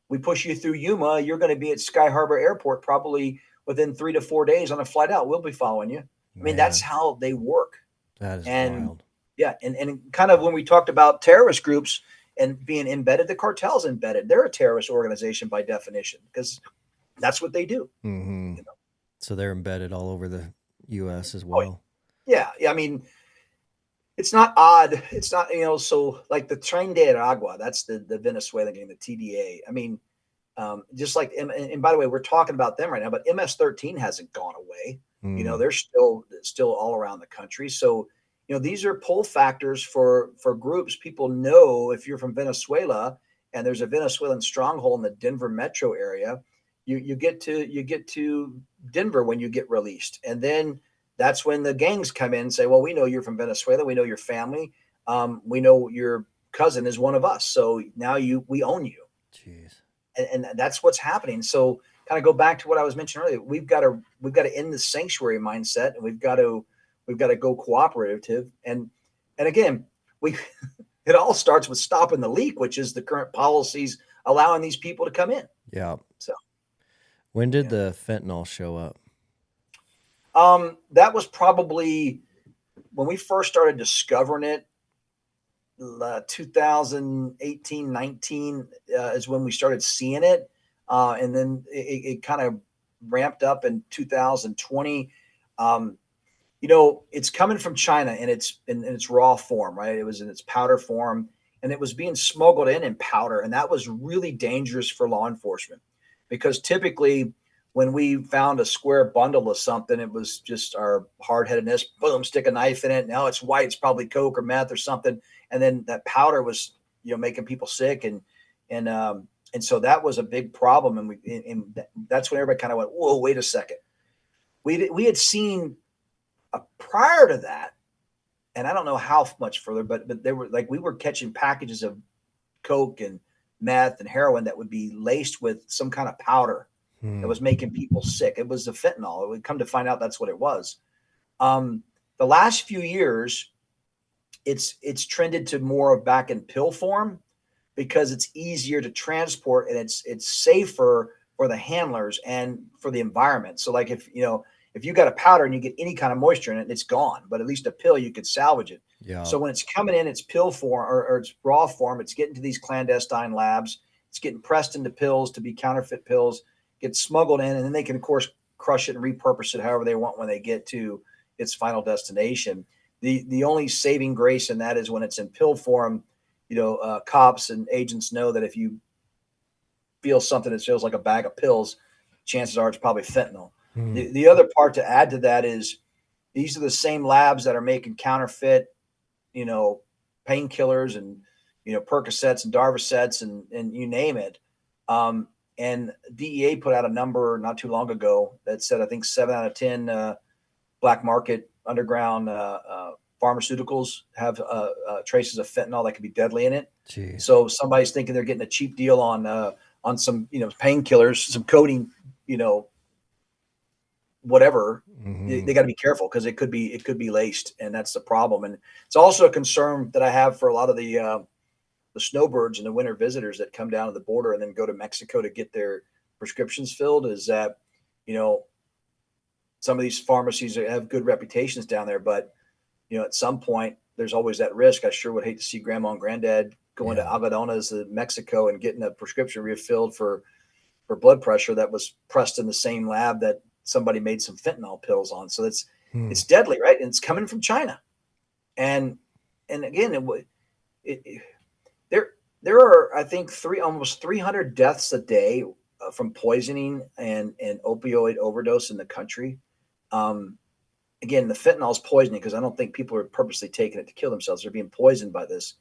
we push you through Yuma. You're going to be at Sky Harbor Airport probably within 3 to 4 days on a flight out. We'll be following you. I mean, that's how they work. That is wild. Yeah. And kind of when we talked about terrorist groups and being embedded, the cartel's embedded. They're a terrorist organization by definition because that's what they do. Mm-hmm. So they're embedded all over the U.S. as well. Yeah. I mean, it's not odd. It's not, so like the Tren de Aragua, that's the Venezuelan game, the TDA. I mean, just like, and by the way, we're talking about them right now, but MS-13 hasn't gone away. They're still all around the country. So, these are pull factors for groups. People know if you're from Venezuela and there's a Venezuelan stronghold in the Denver metro area, you get to Denver when you get released. And then that's when the gangs come in and say, well, we know you're from Venezuela. We know your family. We know your cousin is one of us. So now we own you. Jeez. And that's what's happening. So kind of go back to what I was mentioning earlier. We've got to end the sanctuary mindset, and we've got to go cooperative. And again, it all starts with stopping the leak, which is the current policies allowing these people to come in. Yeah. So when did the fentanyl show up? That was probably when we first started discovering it. 2018, 19 is when we started seeing it. And then it kind of ramped up in 2020. It's coming from China and it's in its raw form, right? It was in its powder form and it was being smuggled in powder. And that was really dangerous for law enforcement because typically when we found a square bundle of something, it was just our hard-headedness, boom, stick a knife in it. Now it's white, it's probably coke or meth or something. And then that powder was, making people sick. And so that was a big problem. And that's when everybody kind of went, whoa, wait a second. We had seen prior to that, and I don't know how much further, but they were like, we were catching packages of coke and meth and heroin that would be laced with some kind of powder. that was making people sick. It was the fentanyl. It would come to find out that's what it was. The last few years, it's trended to more of back in pill form because it's easier to transport and it's safer for the handlers and for the environment. So like if you got a powder and you get any kind of moisture in it, it's gone. But at least a pill, you could salvage it. Yeah. So when it's coming in its pill form or its raw form, it's getting to these clandestine labs. It's getting pressed into pills to be counterfeit pills, get smuggled in, and then they can, of course, crush it and repurpose it however they want when they get to its final destination. The only saving grace in that is when it's in pill form. Cops and agents know that if you feel something that feels like a bag of pills, chances are it's probably fentanyl. The other part to add to that is these are the same labs that are making counterfeit, painkillers and, Percocets and Darvocets and you name it. And DEA put out a number not too long ago that said, I think 7 out of 10 black market underground pharmaceuticals have traces of fentanyl that could be deadly in it. Jeez. So somebody's thinking they're getting a cheap deal on some, painkillers, some codeine, whatever. They got to be careful because it could be laced, and that's the problem. And it's also a concern that I have for a lot of the snowbirds and the winter visitors that come down to the border and then go to Mexico to get their prescriptions filled is that, some of these pharmacies have good reputations down there, but, at some point there's always that risk. I sure would hate to see grandma and granddad going to Agadonas, Mexico, and getting a prescription refilled for blood pressure that was pressed in the same lab that somebody made some fentanyl pills on. So it's deadly, right? And it's coming from China. And again, there are, I think, almost 300 deaths a day from poisoning and opioid overdose in the country. Again, the fentanyl is poisoning because I don't think people are purposely taking it to kill themselves. They're being poisoned by this.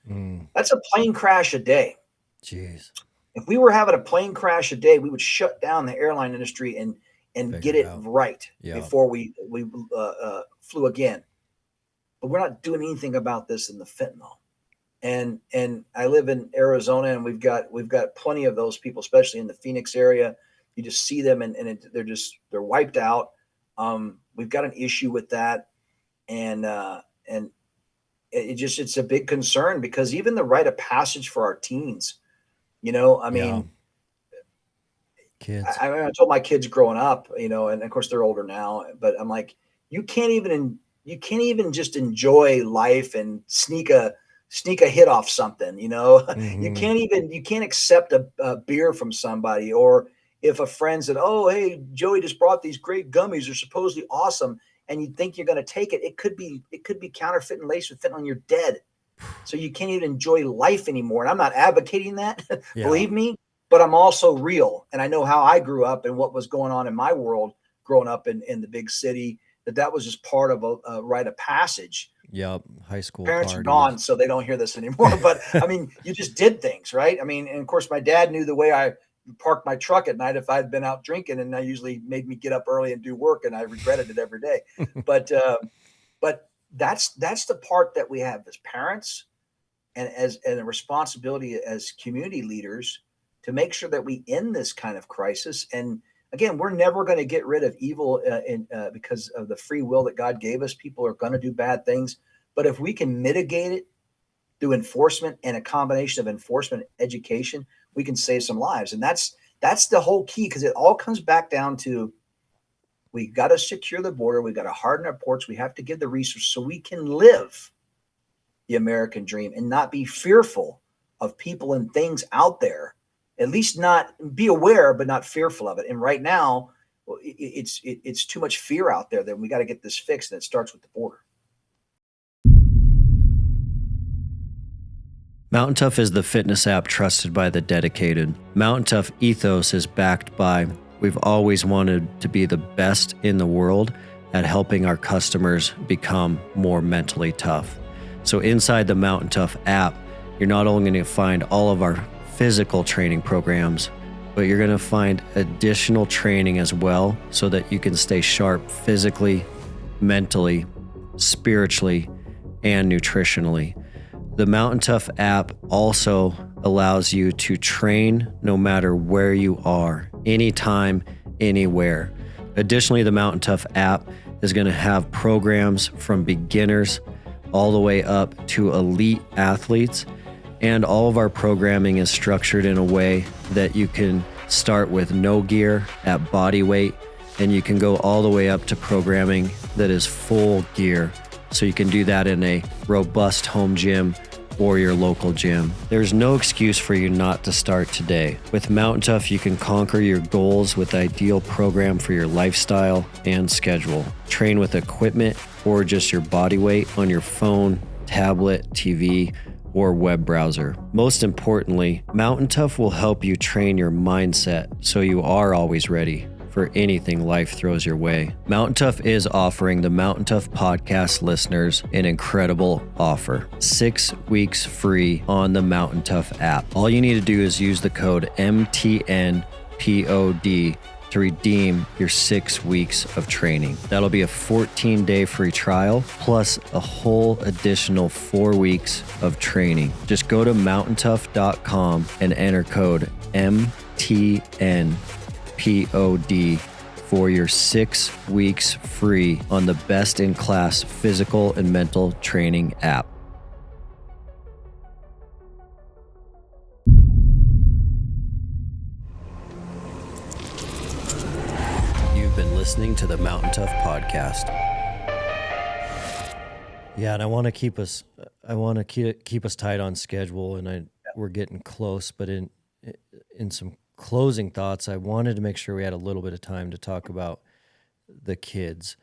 That's a plane crash a day. Jeez. If we were having a plane crash a day, we would shut down the airline industry and get it right before we flew again. But we're not doing anything about this in the fentanyl. And I live in Arizona, and we've got plenty of those people, especially in the Phoenix area. You just see them, and they're wiped out. We've got an issue with that, and it's a big concern because even the rite of passage for our teens, kids. I told my kids growing up, and of course they're older now, but I'm like, you can't even just enjoy life and sneak a hit off something, you can't accept a beer from somebody, or if a friend said, oh, hey, Joey just brought these great gummies, they're supposedly awesome, and you think you're going to take it, it could be counterfeit and laced with fentanyl, and you're dead. So you can't even enjoy life anymore. And I'm not advocating that, believe me, but I'm also real. And I know how I grew up and what was going on in my world growing up in the big city, that was just part of a rite of passage. Yep. High school parents parties. are gone, so they don't hear this anymore. But I mean, you just did things, right? I mean, and of course, my dad knew the way I parked my truck at night if I'd been out drinking, and I usually made me get up early and do work, and I regretted it every day. But that's the part that we have as parents and a responsibility as community leaders to make sure that we end this kind of crisis. And again, we're never going to get rid of evil because of the free will that God gave us. People are going to do bad things. But if we can mitigate it through enforcement and a combination of enforcement and education, we can save some lives. And that's the whole key, because it all comes back down to we got to secure the border. We got to harden our ports. We have to give the resources so we can live the American dream and not be fearful of people and things out there. At least not be aware, but not fearful of it. And right now, it's too much fear out there that we got to get this fixed, and it starts with the border. Mountain Tough is the fitness app trusted by the dedicated. Mountain Tough ethos is backed by, we've always wanted to be the best in the world at helping our customers become more mentally tough. So inside the Mountain Tough app, you're not only going to find all of our physical training programs, but you're going to find additional training as well so that you can stay sharp physically, mentally, spiritually, and nutritionally. The Mountain Tough app also allows you to train no matter where you are, anytime, anywhere. Additionally, the Mountain Tough app is going to have programs from beginners all the way up to elite athletes. And all of our programming is structured in a way that you can start with no gear at body weight, and you can go all the way up to programming that is full gear. So you can do that in a robust home gym or your local gym. There's no excuse for you not to start today. With Mountain Tough, you can conquer your goals with the ideal program for your lifestyle and schedule. Train with equipment or just your body weight on your phone, tablet, TV, or web browser. Most importantly, Mountain Tough will help you train your mindset so you are always ready for anything life throws your way. Mountain Tough is offering the Mountain Tough podcast listeners an incredible offer. 6 weeks free on the Mountain Tough app. All you need to do is use the code MTNPOD to redeem your 6 weeks of training. That'll be a 14-day free trial plus a whole additional 4 weeks of training. Just go to mountaintough.com and enter code MTNPOD for your 6 weeks free on the best-in-class physical and mental training app. You've been listening to the Mountain Tough podcast. Yeah, and I want to keep us tight on schedule, and we're getting close, but in some closing thoughts, I wanted to make sure we had a little bit of time to talk about the kids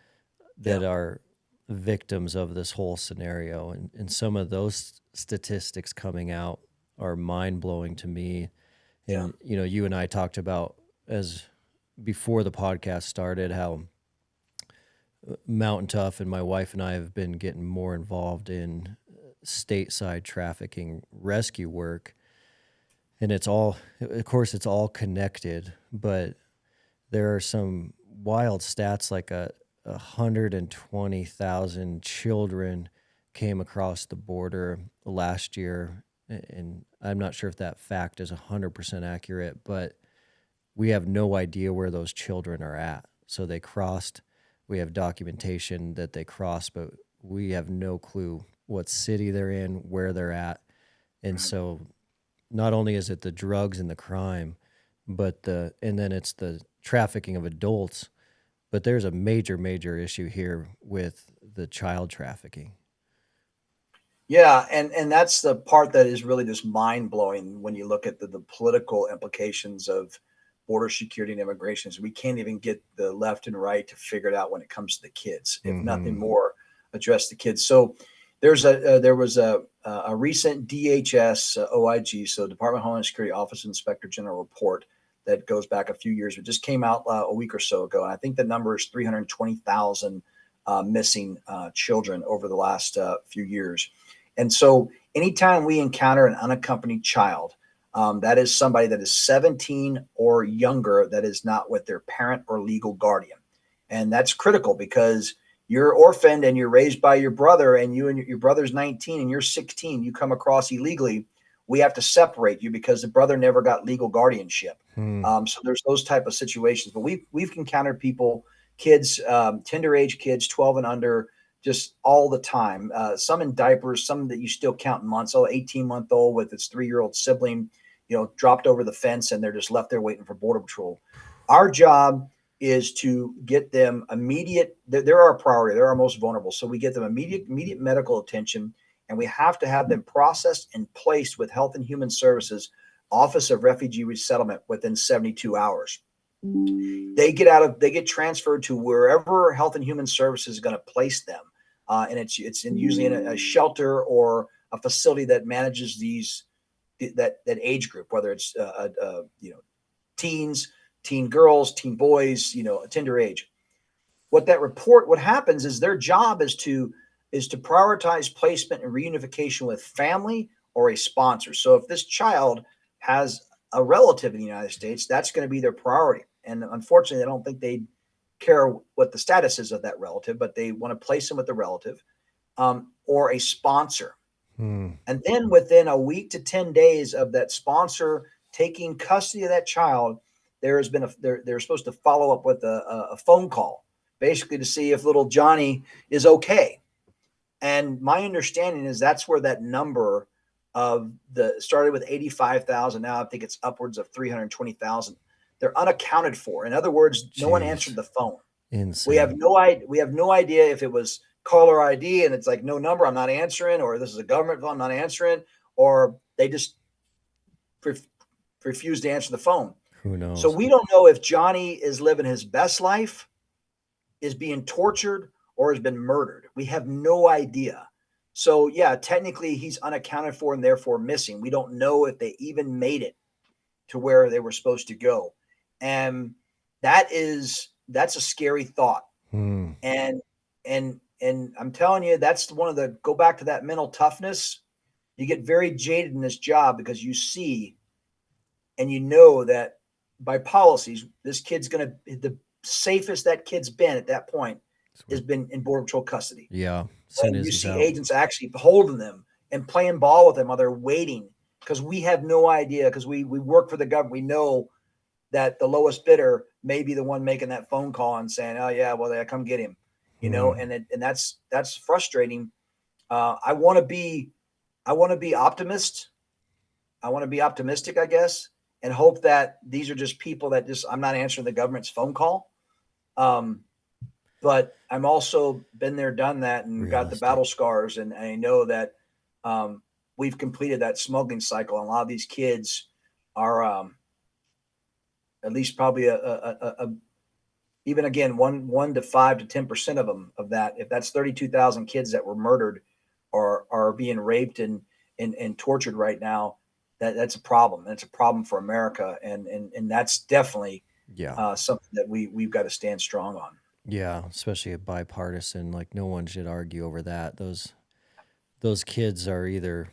that are victims of this whole scenario. And some of those statistics coming out are mind-blowing to me. And, you and I talked about, as before the podcast started, how Mountain Tough and my wife and I have been getting more involved in stateside trafficking rescue work. And it's all connected, but there are some wild stats, like 120,000 children came across the border last year. And I'm not sure if that fact is 100% accurate, but we have no idea where those children are at. So they crossed, we have documentation that they crossed, but we have no clue what city they're in, where they're at. And so not only is it the drugs and the crime, but then it's the trafficking of adults, but there's a major, major issue here with the child trafficking. Yeah, and that's the part that is really just mind-blowing when you look at the political implications of border security and immigration. We can't even get the left and right to figure it out when it comes to the kids, if nothing more, address the kids. So there was a recent DHS OIG, so Department of Homeland Security Office of Inspector General report that goes back a few years. It just came out a week or so ago, and I think the number is 320,000 missing children over the last few years. And so anytime we encounter an unaccompanied child, that is somebody that is 17 or younger that is not with their parent or legal guardian. And that's critical because you're orphaned and you're raised by your brother, and your brother's 19 and you're 16, you come across illegally, we have to separate you because the brother never got legal guardianship. So there's those type of situations. But we've encountered kids, tender age kids, 12 and under, just all the time. Some in diapers, some that you still count in months. 18-month-old with its 3-year-old sibling, dropped over the fence, and they're just left there waiting for Border Patrol. Our job is to get them immediate. They're our priority. They're our most vulnerable. So we get them immediate medical attention, and we have to have them processed and placed with Health and Human Services Office of Refugee Resettlement within 72 hours. They get transferred to wherever Health and Human Services is going to place them. And it's usually in a shelter or a facility that manages that age group, whether it's teens, teen girls, teen boys, tender age. What happens is their job is to prioritize placement and reunification with family or a sponsor. So if this child has a relative in the United States, that's going to be their priority. And unfortunately, I don't think they care what the status is of that relative, but they want to place them with a relative or a sponsor. And then within a week to 10 days of that sponsor taking custody of that child, there has been they're supposed to follow up with a phone call, basically to see if little Johnny is okay. And my understanding is that's where that number of the started with 85,000. Now I think it's upwards of 320,000. They're unaccounted for. In other words, no one answered the phone. Insane. We have no idea if it was caller ID and it's like no number, I'm not answering, or this is a government phone, I'm not answering, or they just refuse to answer the phone. Who knows? So we don't know if Johnny is living his best life, is being tortured, or has been murdered. We have no idea. So yeah, technically he's unaccounted for and therefore missing. We don't know if they even made it to where they were supposed to go. And that's a scary thought. And I'm telling you, that's one of the, go back to that mental toughness. You get very jaded in this job because you see and you know that by policies, this kid's going to, the safest that kid's been at that point has been in Border Patrol custody. Yeah. And you see agents actually holding them and playing ball with them while they're waiting, because we have no idea, because we work for the government. We know that the lowest bidder may be the one making that phone call and saying, oh yeah, well, come get him, you know, and that's frustrating. I want to be optimist. I want to be optimistic, I guess, and hope that these are just people that just, I'm not answering the government's phone call. But I'm also been there, done that, and got the battle scars. And I know that we've completed that smuggling cycle. And a lot of these kids are at least probably even again, 1 to 5 to 10% of them of that. If that's 32,000 kids that were murdered or are being raped and tortured right now, that's a problem. That's a problem for America. And that's definitely something that we've got to stand strong on. Yeah, especially a bipartisan, like no one should argue over that. Those kids are either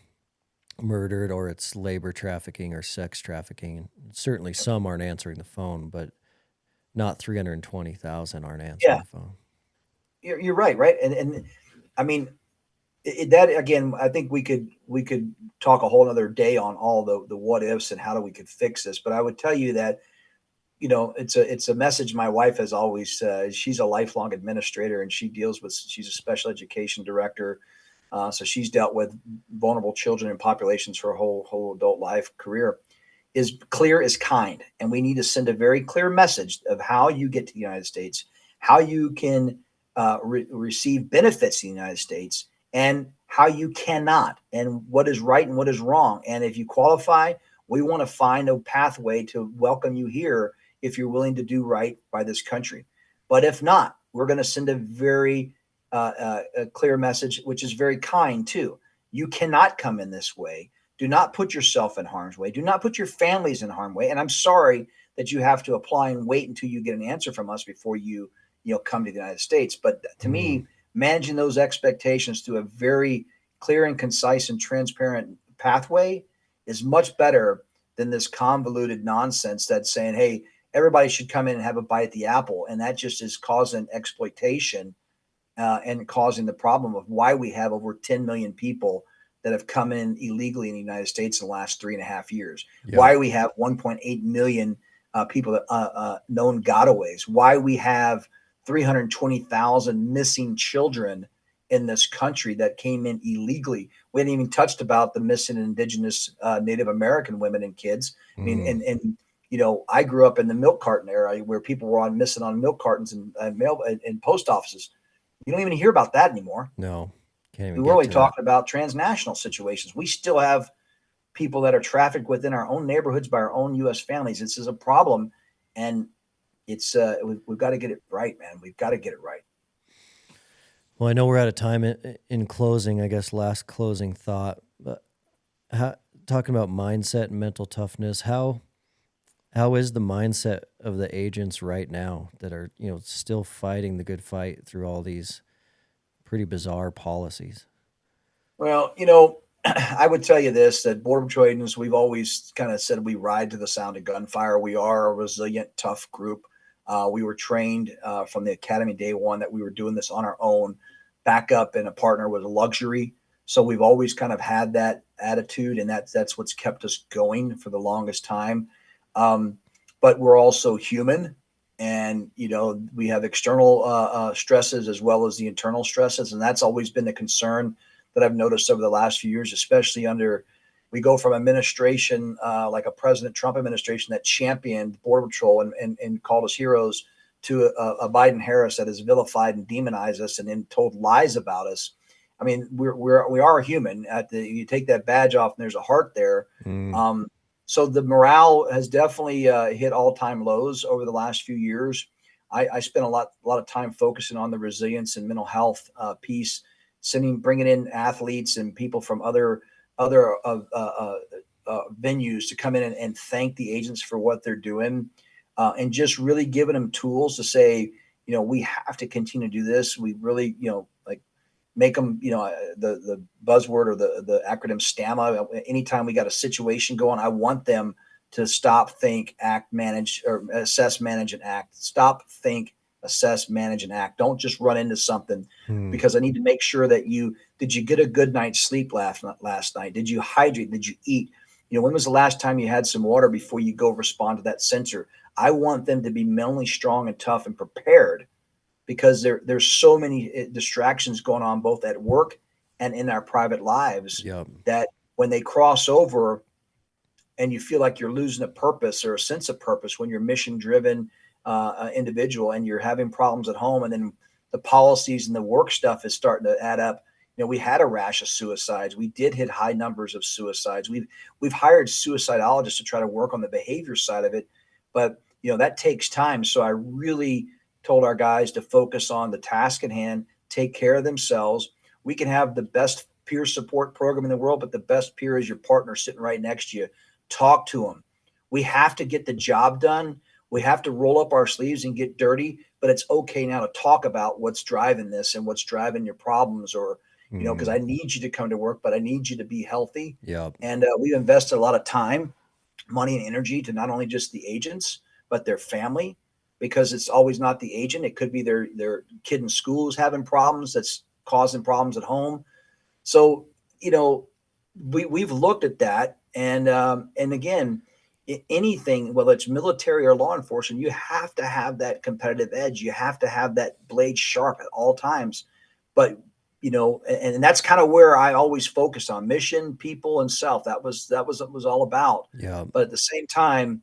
murdered or it's labor trafficking or sex trafficking. And certainly some aren't answering the phone, but not 320,000 aren't answering the phone. You're right. And I mean, that again, I think we could talk a whole other day on all the what ifs and how we could fix this. But I would tell you that, you know, it's a message my wife has always she's a lifelong administrator, and she's a special education director. So she's dealt with vulnerable children and populations for her whole adult life career. Is clear is kind. And we need to send a very clear message of how you get to the United States, how you can receive benefits in the United States, and how you cannot, and what is right and what is wrong. And if you qualify, we want to find a pathway to welcome you here if you're willing to do right by this country. But if not, we're going to send a very a clear message, which is very kind too. You cannot come in this way. Do not put yourself in harm's way. Do not put your families in harm's way. And I'm sorry that you have to apply and wait until you get an answer from us before you come to the United States. But to me, managing those expectations through a very clear and concise and transparent pathway is much better than this convoluted nonsense that's saying, hey, everybody should come in and have a bite at the apple. And that just is causing exploitation and causing the problem of why we have over 10 million people that have come in illegally in the United States in the last 3.5 years. Yeah. Why we have 1.8 million people that known gotaways. Why we have 320,000 missing children in this country that came in illegally. We hadn't even touched about the missing indigenous Native American women and kids. I mean, and you know, I grew up in the milk carton era where people were missing on milk cartons and mail and post offices. You don't even hear about that anymore. No, can't even. We were only talking about transnational situations. We still have people that are trafficked within our own neighborhoods by our own U.S. families. This is a problem, and it's we've got to get it right, man. We've got to get it right. Well, I know we're out of time. In closing, I guess last closing thought, but talking about mindset and mental toughness, how is the mindset of the agents right now that are, you know, still fighting the good fight through all these pretty bizarre policies? Well, you know, I would tell you this, that Border Patrol agents, we've always kind of said we ride to the sound of gunfire. We are a resilient, tough group. We were trained from the academy day one that we were doing this on our own. Backup and a partner was a luxury. So we've always kind of had that attitude, and that's what's kept us going for the longest time. but we're also human. And, we have external stresses as well as the internal stresses. And that's always been the concern that I've noticed over the last few years, especially we go from administration, like a President Trump administration that championed Border Patrol and called us heroes, to a Biden Harris that has vilified and demonized us and then told lies about us. I mean, we are human. You take that badge off and there's a heart there. So the morale has definitely hit all-time lows over the last few years. I spent a lot of time focusing on the resilience and mental health piece, bringing in athletes and people from other venues to come in and thank the agents for what they're doing, and just really giving them tools to say, we have to continue to do this. We really, like make them, the buzzword or the acronym STAMA. Anytime we got a situation going, I want them to stop, think, act, manage, or assess, manage, and act. Stop, think, assess, manage, and act. Don't just run into something, because I need to make sure that did you get a good night's sleep last night? Did you hydrate? Did you eat? When was the last time you had some water before you go respond to that sensor? I want them to be mentally strong and tough and prepared, because there's so many distractions going on both at work and in our private lives, that when they cross over and you feel like you're losing a purpose or a sense of purpose when you're mission driven individual and you're having problems at home, and then the policies and the work stuff is starting to add up. We had a rash of suicides. We did hit high numbers of suicides. We've hired suicidologists to try to work on the behavior side of it, but that takes time. So I really told our guys to focus on the task at hand, take care of themselves. We can have the best peer support program in the world, but the best peer is your partner sitting right next to you. Talk to them. We have to get the job done. We have to roll up our sleeves and get dirty, but it's okay now to talk about what's driving this and what's driving your problems, or, because I need you to come to work, but I need you to be healthy. And we've invested a lot of time, money, and energy to not only just the agents, but their family, because it's always not the agent. It could be their kid in school who's having problems, that's causing problems at home. So, we've looked at that. And again, anything, whether it's military or law enforcement, you have to have that competitive edge. You have to have that blade sharp at all times. But, and that's kind of where I always focus on: mission, people, and self. That was what it was all about. But at the same time,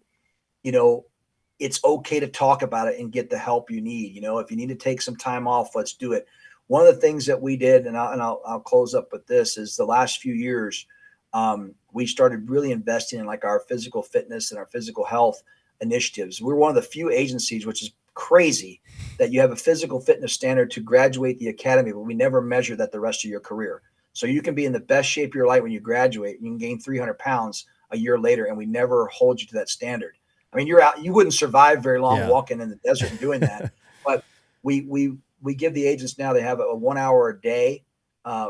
it's okay to talk about it and get the help you need. If you need to take some time off, let's do it. One of the things that we did, and I'll close up with this, is the last few years, we started really investing in like our physical fitness and our physical health initiatives. We're one of the few agencies, which is crazy, that you have a physical fitness standard to graduate the academy, but we never measure that the rest of your career. So you can be in the best shape of your life when you graduate. You can gain 300 pounds a year later, and we never hold you to that standard. I mean, you wouldn't survive very long walking in the desert and doing that. But we give the agents now, they have a 1 hour a day.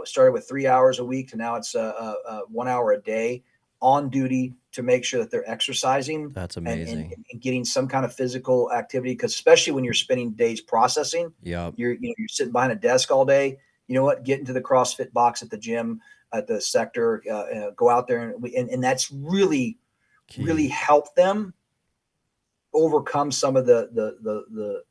Started with 3 hours a week to now it's 1 hour a day on duty to make sure that they're exercising. That's amazing. And getting some kind of physical activity, because especially when you're spending days processing, you're sitting behind a desk all day. You know what? Get into the CrossFit box at the gym, at the sector, go out there, and that's really really helped them overcome some of the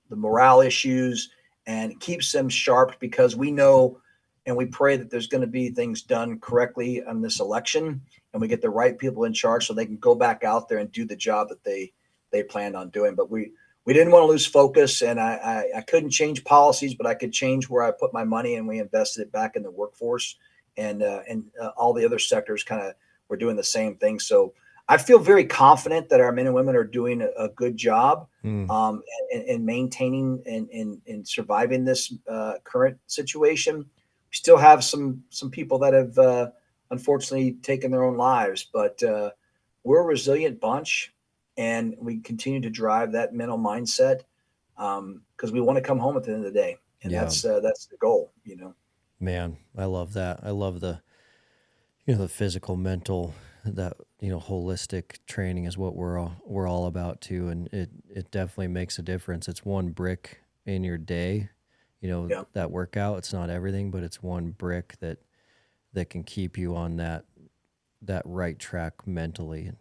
morale issues, and keeps them sharp, because we know and we pray that there's going to be things done correctly on this election, and we get the right people in charge so they can go back out there and do the job that they planned on doing. But we didn't want to lose focus, and I couldn't change policies, but I could change where I put my money, and we invested it back in the workforce, and all the other sectors kind of were doing the same thing. So I feel very confident that our men and women are doing a good job in maintaining and surviving this current situation. We still have some people that have unfortunately taken their own lives, but we're a resilient bunch, and we continue to drive that mental mindset because we want to come home at the end of the day, and that's the goal. Man, I love that. I love the the physical, mental, that holistic training is what we're all about too, and it definitely makes a difference. It's one brick in your day. That workout, it's not everything, but it's one brick that can keep you on that right track mentally.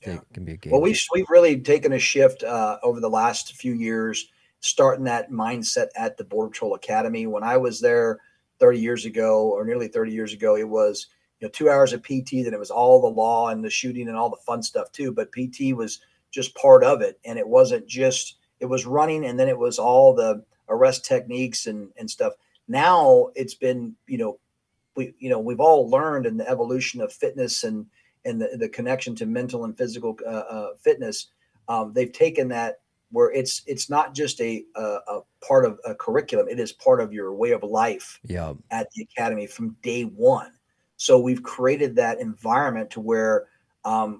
Yeah. can be a Well, game we've really taken a shift over the last few years, starting that mindset at the Border Patrol Academy. When I was there 30 years ago, or nearly 30 years ago, it was 2 hours of PT. Then it was all the law and the shooting and all the fun stuff too. But PT was just part of it, and it wasn't just it was running, and then it was all the arrest techniques and stuff. Now it's been we've all learned in the evolution of fitness and the connection to mental and physical fitness. They've taken that where it's not just a part of a curriculum; it is part of your way of life yeah at the academy from day one. So we've created that environment to where,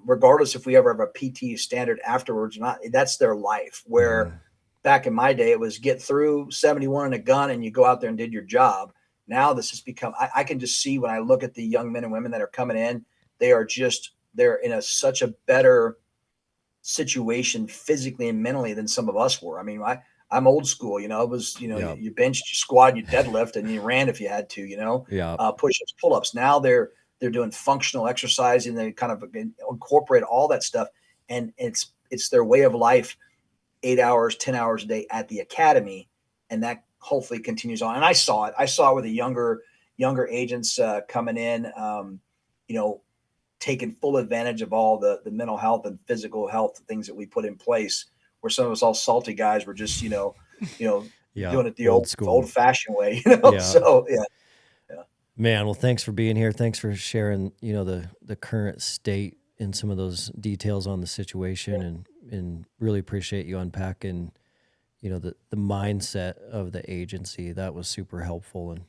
regardless if we ever have a PT standard afterwards or not, that's their life. Where Mhm. back in my day, it was get through 71 in a gun and you go out there and did your job. Now this has become, I can just see when I look at the young men and women that are coming in, they're in such a better situation physically and mentally than some of us were. I mean, I'm old school, it was, yeah you benched, you squat, you deadlift, and you ran if you had to, yeah push-ups, pull-ups. Now they're doing functional exercising. They kind of incorporate all that stuff. And it's their way of life, 8 hours, 10 hours a day at the academy. And that hopefully continues on. And I saw it with the younger agents coming in, you know, taking full advantage of all the mental health and physical health things that we put in place, where some of us all salty guys were just, you know, yeah doing it the old old school fashioned way, yeah So yeah, yeah, man, well, thanks for being here. Thanks for sharing, the current state and some of those details on the situation, and really appreciate you unpacking, the mindset of the agency. That was super helpful, and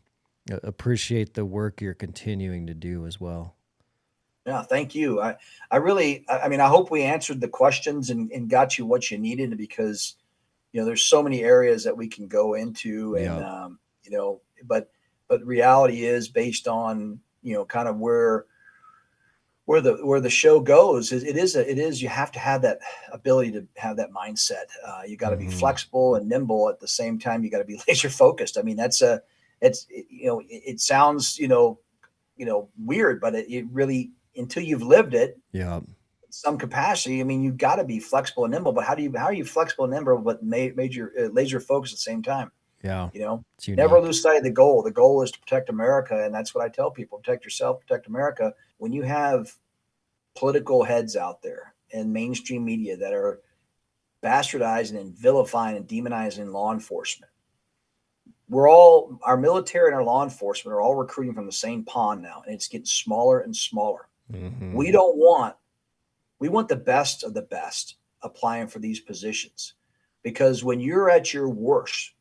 appreciate the work you're continuing to do as well. yeah. Thank you. I really, I mean, I hope we answered the questions and got you what you needed, because there's so many areas that we can go into, and Yeah. but reality is based on kind of where the show goes. It is you have to have that ability to have that mindset. You got to be Hmm. flexible and nimble at the same time. You got to be laser focused. I mean, it sounds weird, but it really, until you've lived it Yeah. in some capacity, I mean, you've got to be flexible and nimble. But how are you flexible and nimble but major laser focus at the same time? Yeah. you know It's Never unique. lose sight of the goal. The goal is to protect America, and that's what I tell people: protect yourself, protect America. When you have political heads out there and mainstream media that are bastardizing and vilifying and demonizing law enforcement, our military and our law enforcement are all recruiting from the same pond now, and it's getting smaller and smaller. Hmm. We don't want we want the best of the best applying for these positions, because when you're at your worst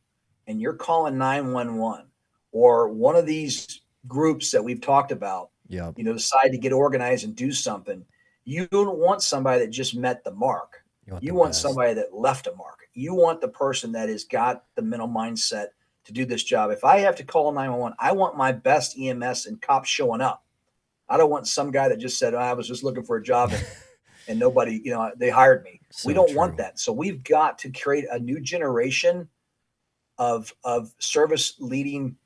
and you're calling 911, or one of these groups that we've talked about, Yeah. decide to get organized and do something, you don't want somebody that just met the mark. You want the You want best. somebody that left a mark. You want the person that has got the mental mindset to do this job. If I have to call 911, I want my best EMS and cops showing up. I don't want some guy that just said, I was just looking for a job, and nobody, they hired me. We So don't want true. that. So we've got to create a new generation of service leading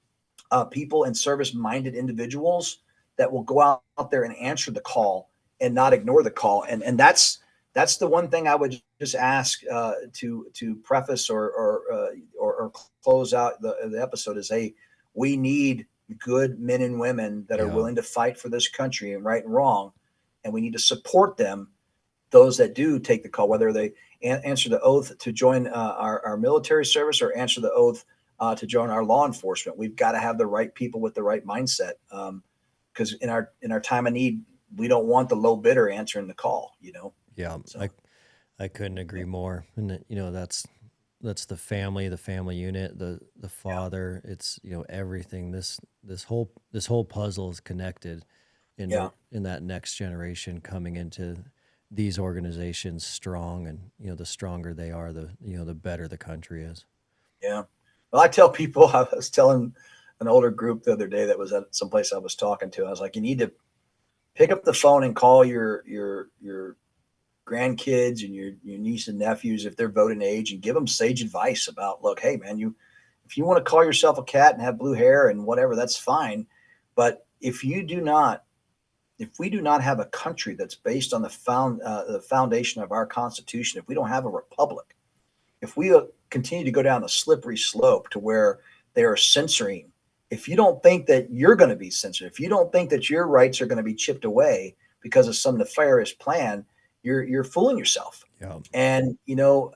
people and service minded individuals that will go out there and answer the call and not ignore the call. And that's the one thing I would just ask to preface or close out the episode is, hey, we need good men and women that are Yeah. willing to fight for this country and right and wrong, and we need to support them, those that do take the call, whether they answer the oath to join our military service or answer the oath to join our law enforcement. We've got to have the right people with the right mindset, because in our time of need, we don't want the low bidder answering the call. Yeah. So I couldn't yeah, agree more. And that's the family unit, the yeah, father. It's, everything. This whole puzzle is connected yeah, in that next generation coming into these organizations strong, and the stronger they are, the better the country is. yeah. Well, I tell people, I was telling an older group the other day that was at some place I was talking to. I was like, you need to pick up the phone and call your grandkids and your niece and nephews if they're voting age, and give them sage advice about, look, hey man, if you want to call yourself a cat and have blue hair and whatever, that's fine. But if you do not if we do not have a country that's based on the foundation of our Constitution, if we don't have a republic, if we continue to go down a slippery slope to where they are censoring, if you don't think that you're going to be censored, if you don't think that your rights are going to be chipped away because of some nefarious plan, you're fooling yourself. Yeah. And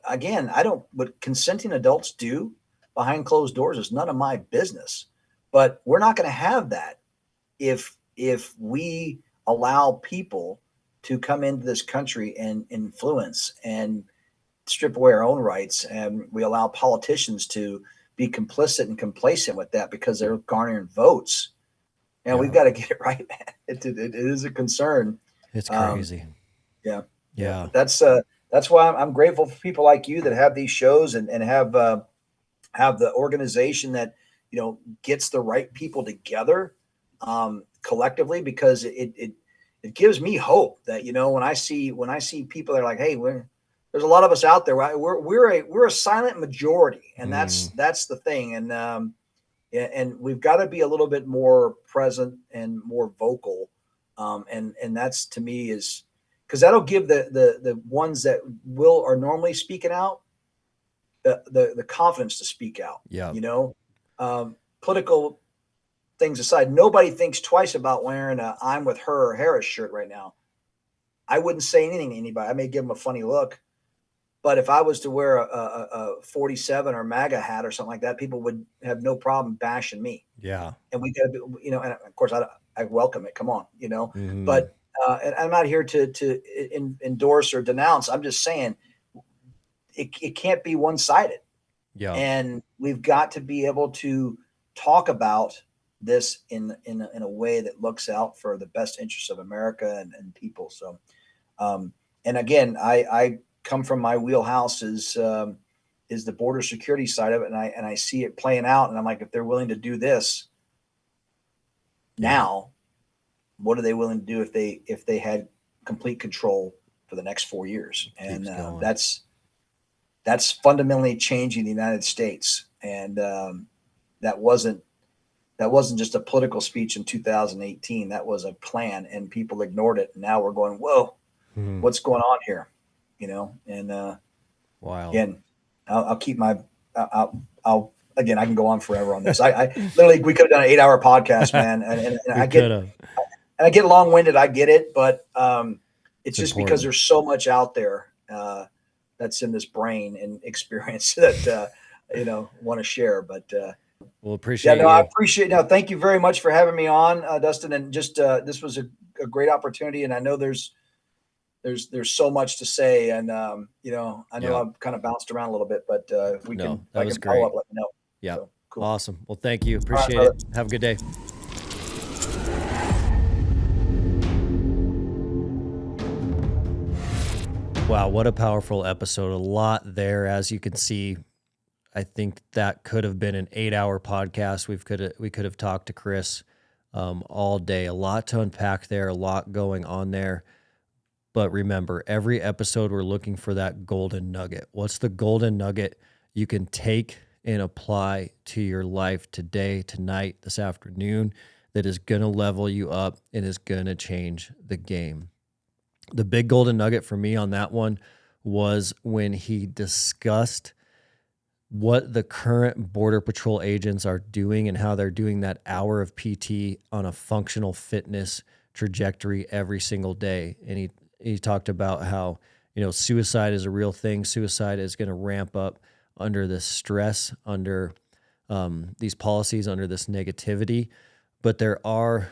again, what consenting adults do behind closed doors is none of my business. But we're not going to have that if we allow people to come into this country and influence and strip away our own rights, and we allow politicians to be complicit and complacent with that because they're garnering votes. And we've got to get it right, man. It is a concern. It's crazy. Yeah. That's why I'm grateful for people like you that have these shows and have the organization that gets the right people together collectively, because it gives me hope that when I see people that are like, hey, there's a lot of us out there. We're a silent majority, and that's the thing. And we've got to be a little bit more present and more vocal. And that's, to me, is because that'll give the ones that are normally speaking out the confidence to speak out. Yeah. Political things aside, nobody thinks twice about wearing a "I'm with her" or Harris shirt right now. I wouldn't say anything to anybody. I may give them a funny look. But if I was to wear a 47 or MAGA hat or something like that, people would have no problem bashing me. Yeah. And we got to be, and of course I welcome it. Come on, but and I'm not here to endorse or denounce. I'm just saying it can't be one-sided. Yeah. And we've got to be able to talk about this in a way that looks out for the best interests of America and people. So, and again, I come from my wheelhouse is the border security side of it. And I see it playing out, and I'm like, if they're willing to do this now, what are they willing to do if they had complete control for the next 4 years? And that's fundamentally changing the United States. And that wasn't just a political speech in 2018. That was a plan, and people ignored it. And now we're going, whoa, what's going on here? And wow. Again, I'll keep my, I'll again, I can go on forever on this. I literally, we could have done an 8-hour podcast, man. And I get long-winded. I get it, but it's just important, because there's so much out there that's in this brain and experience that want to share. But we'll appreciate. I appreciate. No, thank you very much for having me on, Dustin. And just this was a great opportunity, and I know there's so much to say, and I know I've kind of bounced around a little bit, but if we can, that was great. Follow up, let me know. Yeah, so, cool. Awesome. Well, thank you. Appreciate it. Have a good day. Wow, what a powerful episode. A lot there, as you can see. I think that could have been an 8-hour podcast. We could have talked to Chris all day. A lot to unpack there, a lot going on there. But remember, every episode we're looking for that golden nugget. What's the golden nugget you can take and apply to your life today, tonight, this afternoon, that is going to level you up and is going to change the game? The big golden nugget for me on that one was when he discussed what the current Border Patrol agents are doing and how they're doing that hour of PT on a functional fitness trajectory every single day. And he talked about how, suicide is a real thing. Suicide is going to ramp up under this stress, under these policies, under this negativity. But there are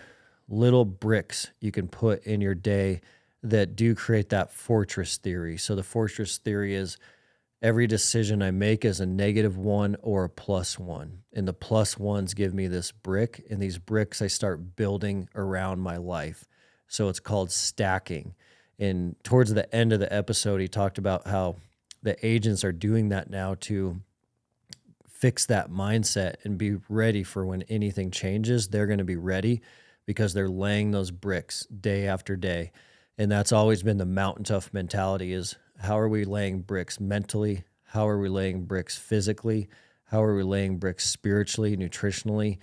little bricks you can put in your day that do create that fortress theory. So the fortress theory is every decision I make is a -1 or a +1. And the +1s give me this brick, and these bricks I start building around my life. So it's called stacking. And towards the end of the episode, he talked about how the agents are doing that now to fix that mindset and be ready for when anything changes. They're going to be ready because they're laying those bricks day after day. And that's always been the Mountain Tough mentality, is how are we laying bricks mentally? How are we laying bricks physically? How are we laying bricks spiritually, nutritionally?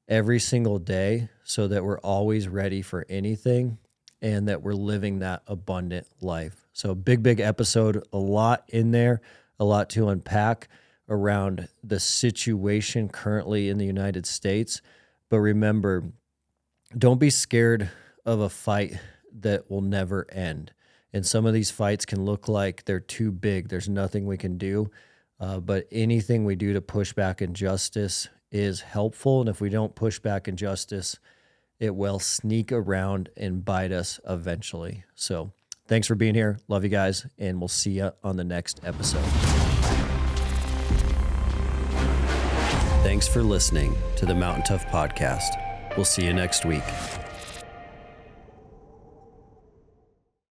every single day so that we're always ready for anything and that we're living that abundant life. So big episode, a lot in there, a lot to unpack around the situation currently in the United States. But remember, don't be scared of a fight that will never end. And some of these fights can look like they're too big. There's nothing we can do. But anything we do to push back injustice is helpful. And if we don't push back injustice, it will sneak around and bite us eventually. So thanks for being here. Love you guys. And we'll see you on the next episode. Thanks for listening to the Mountain Tough Podcast. We'll see you next week.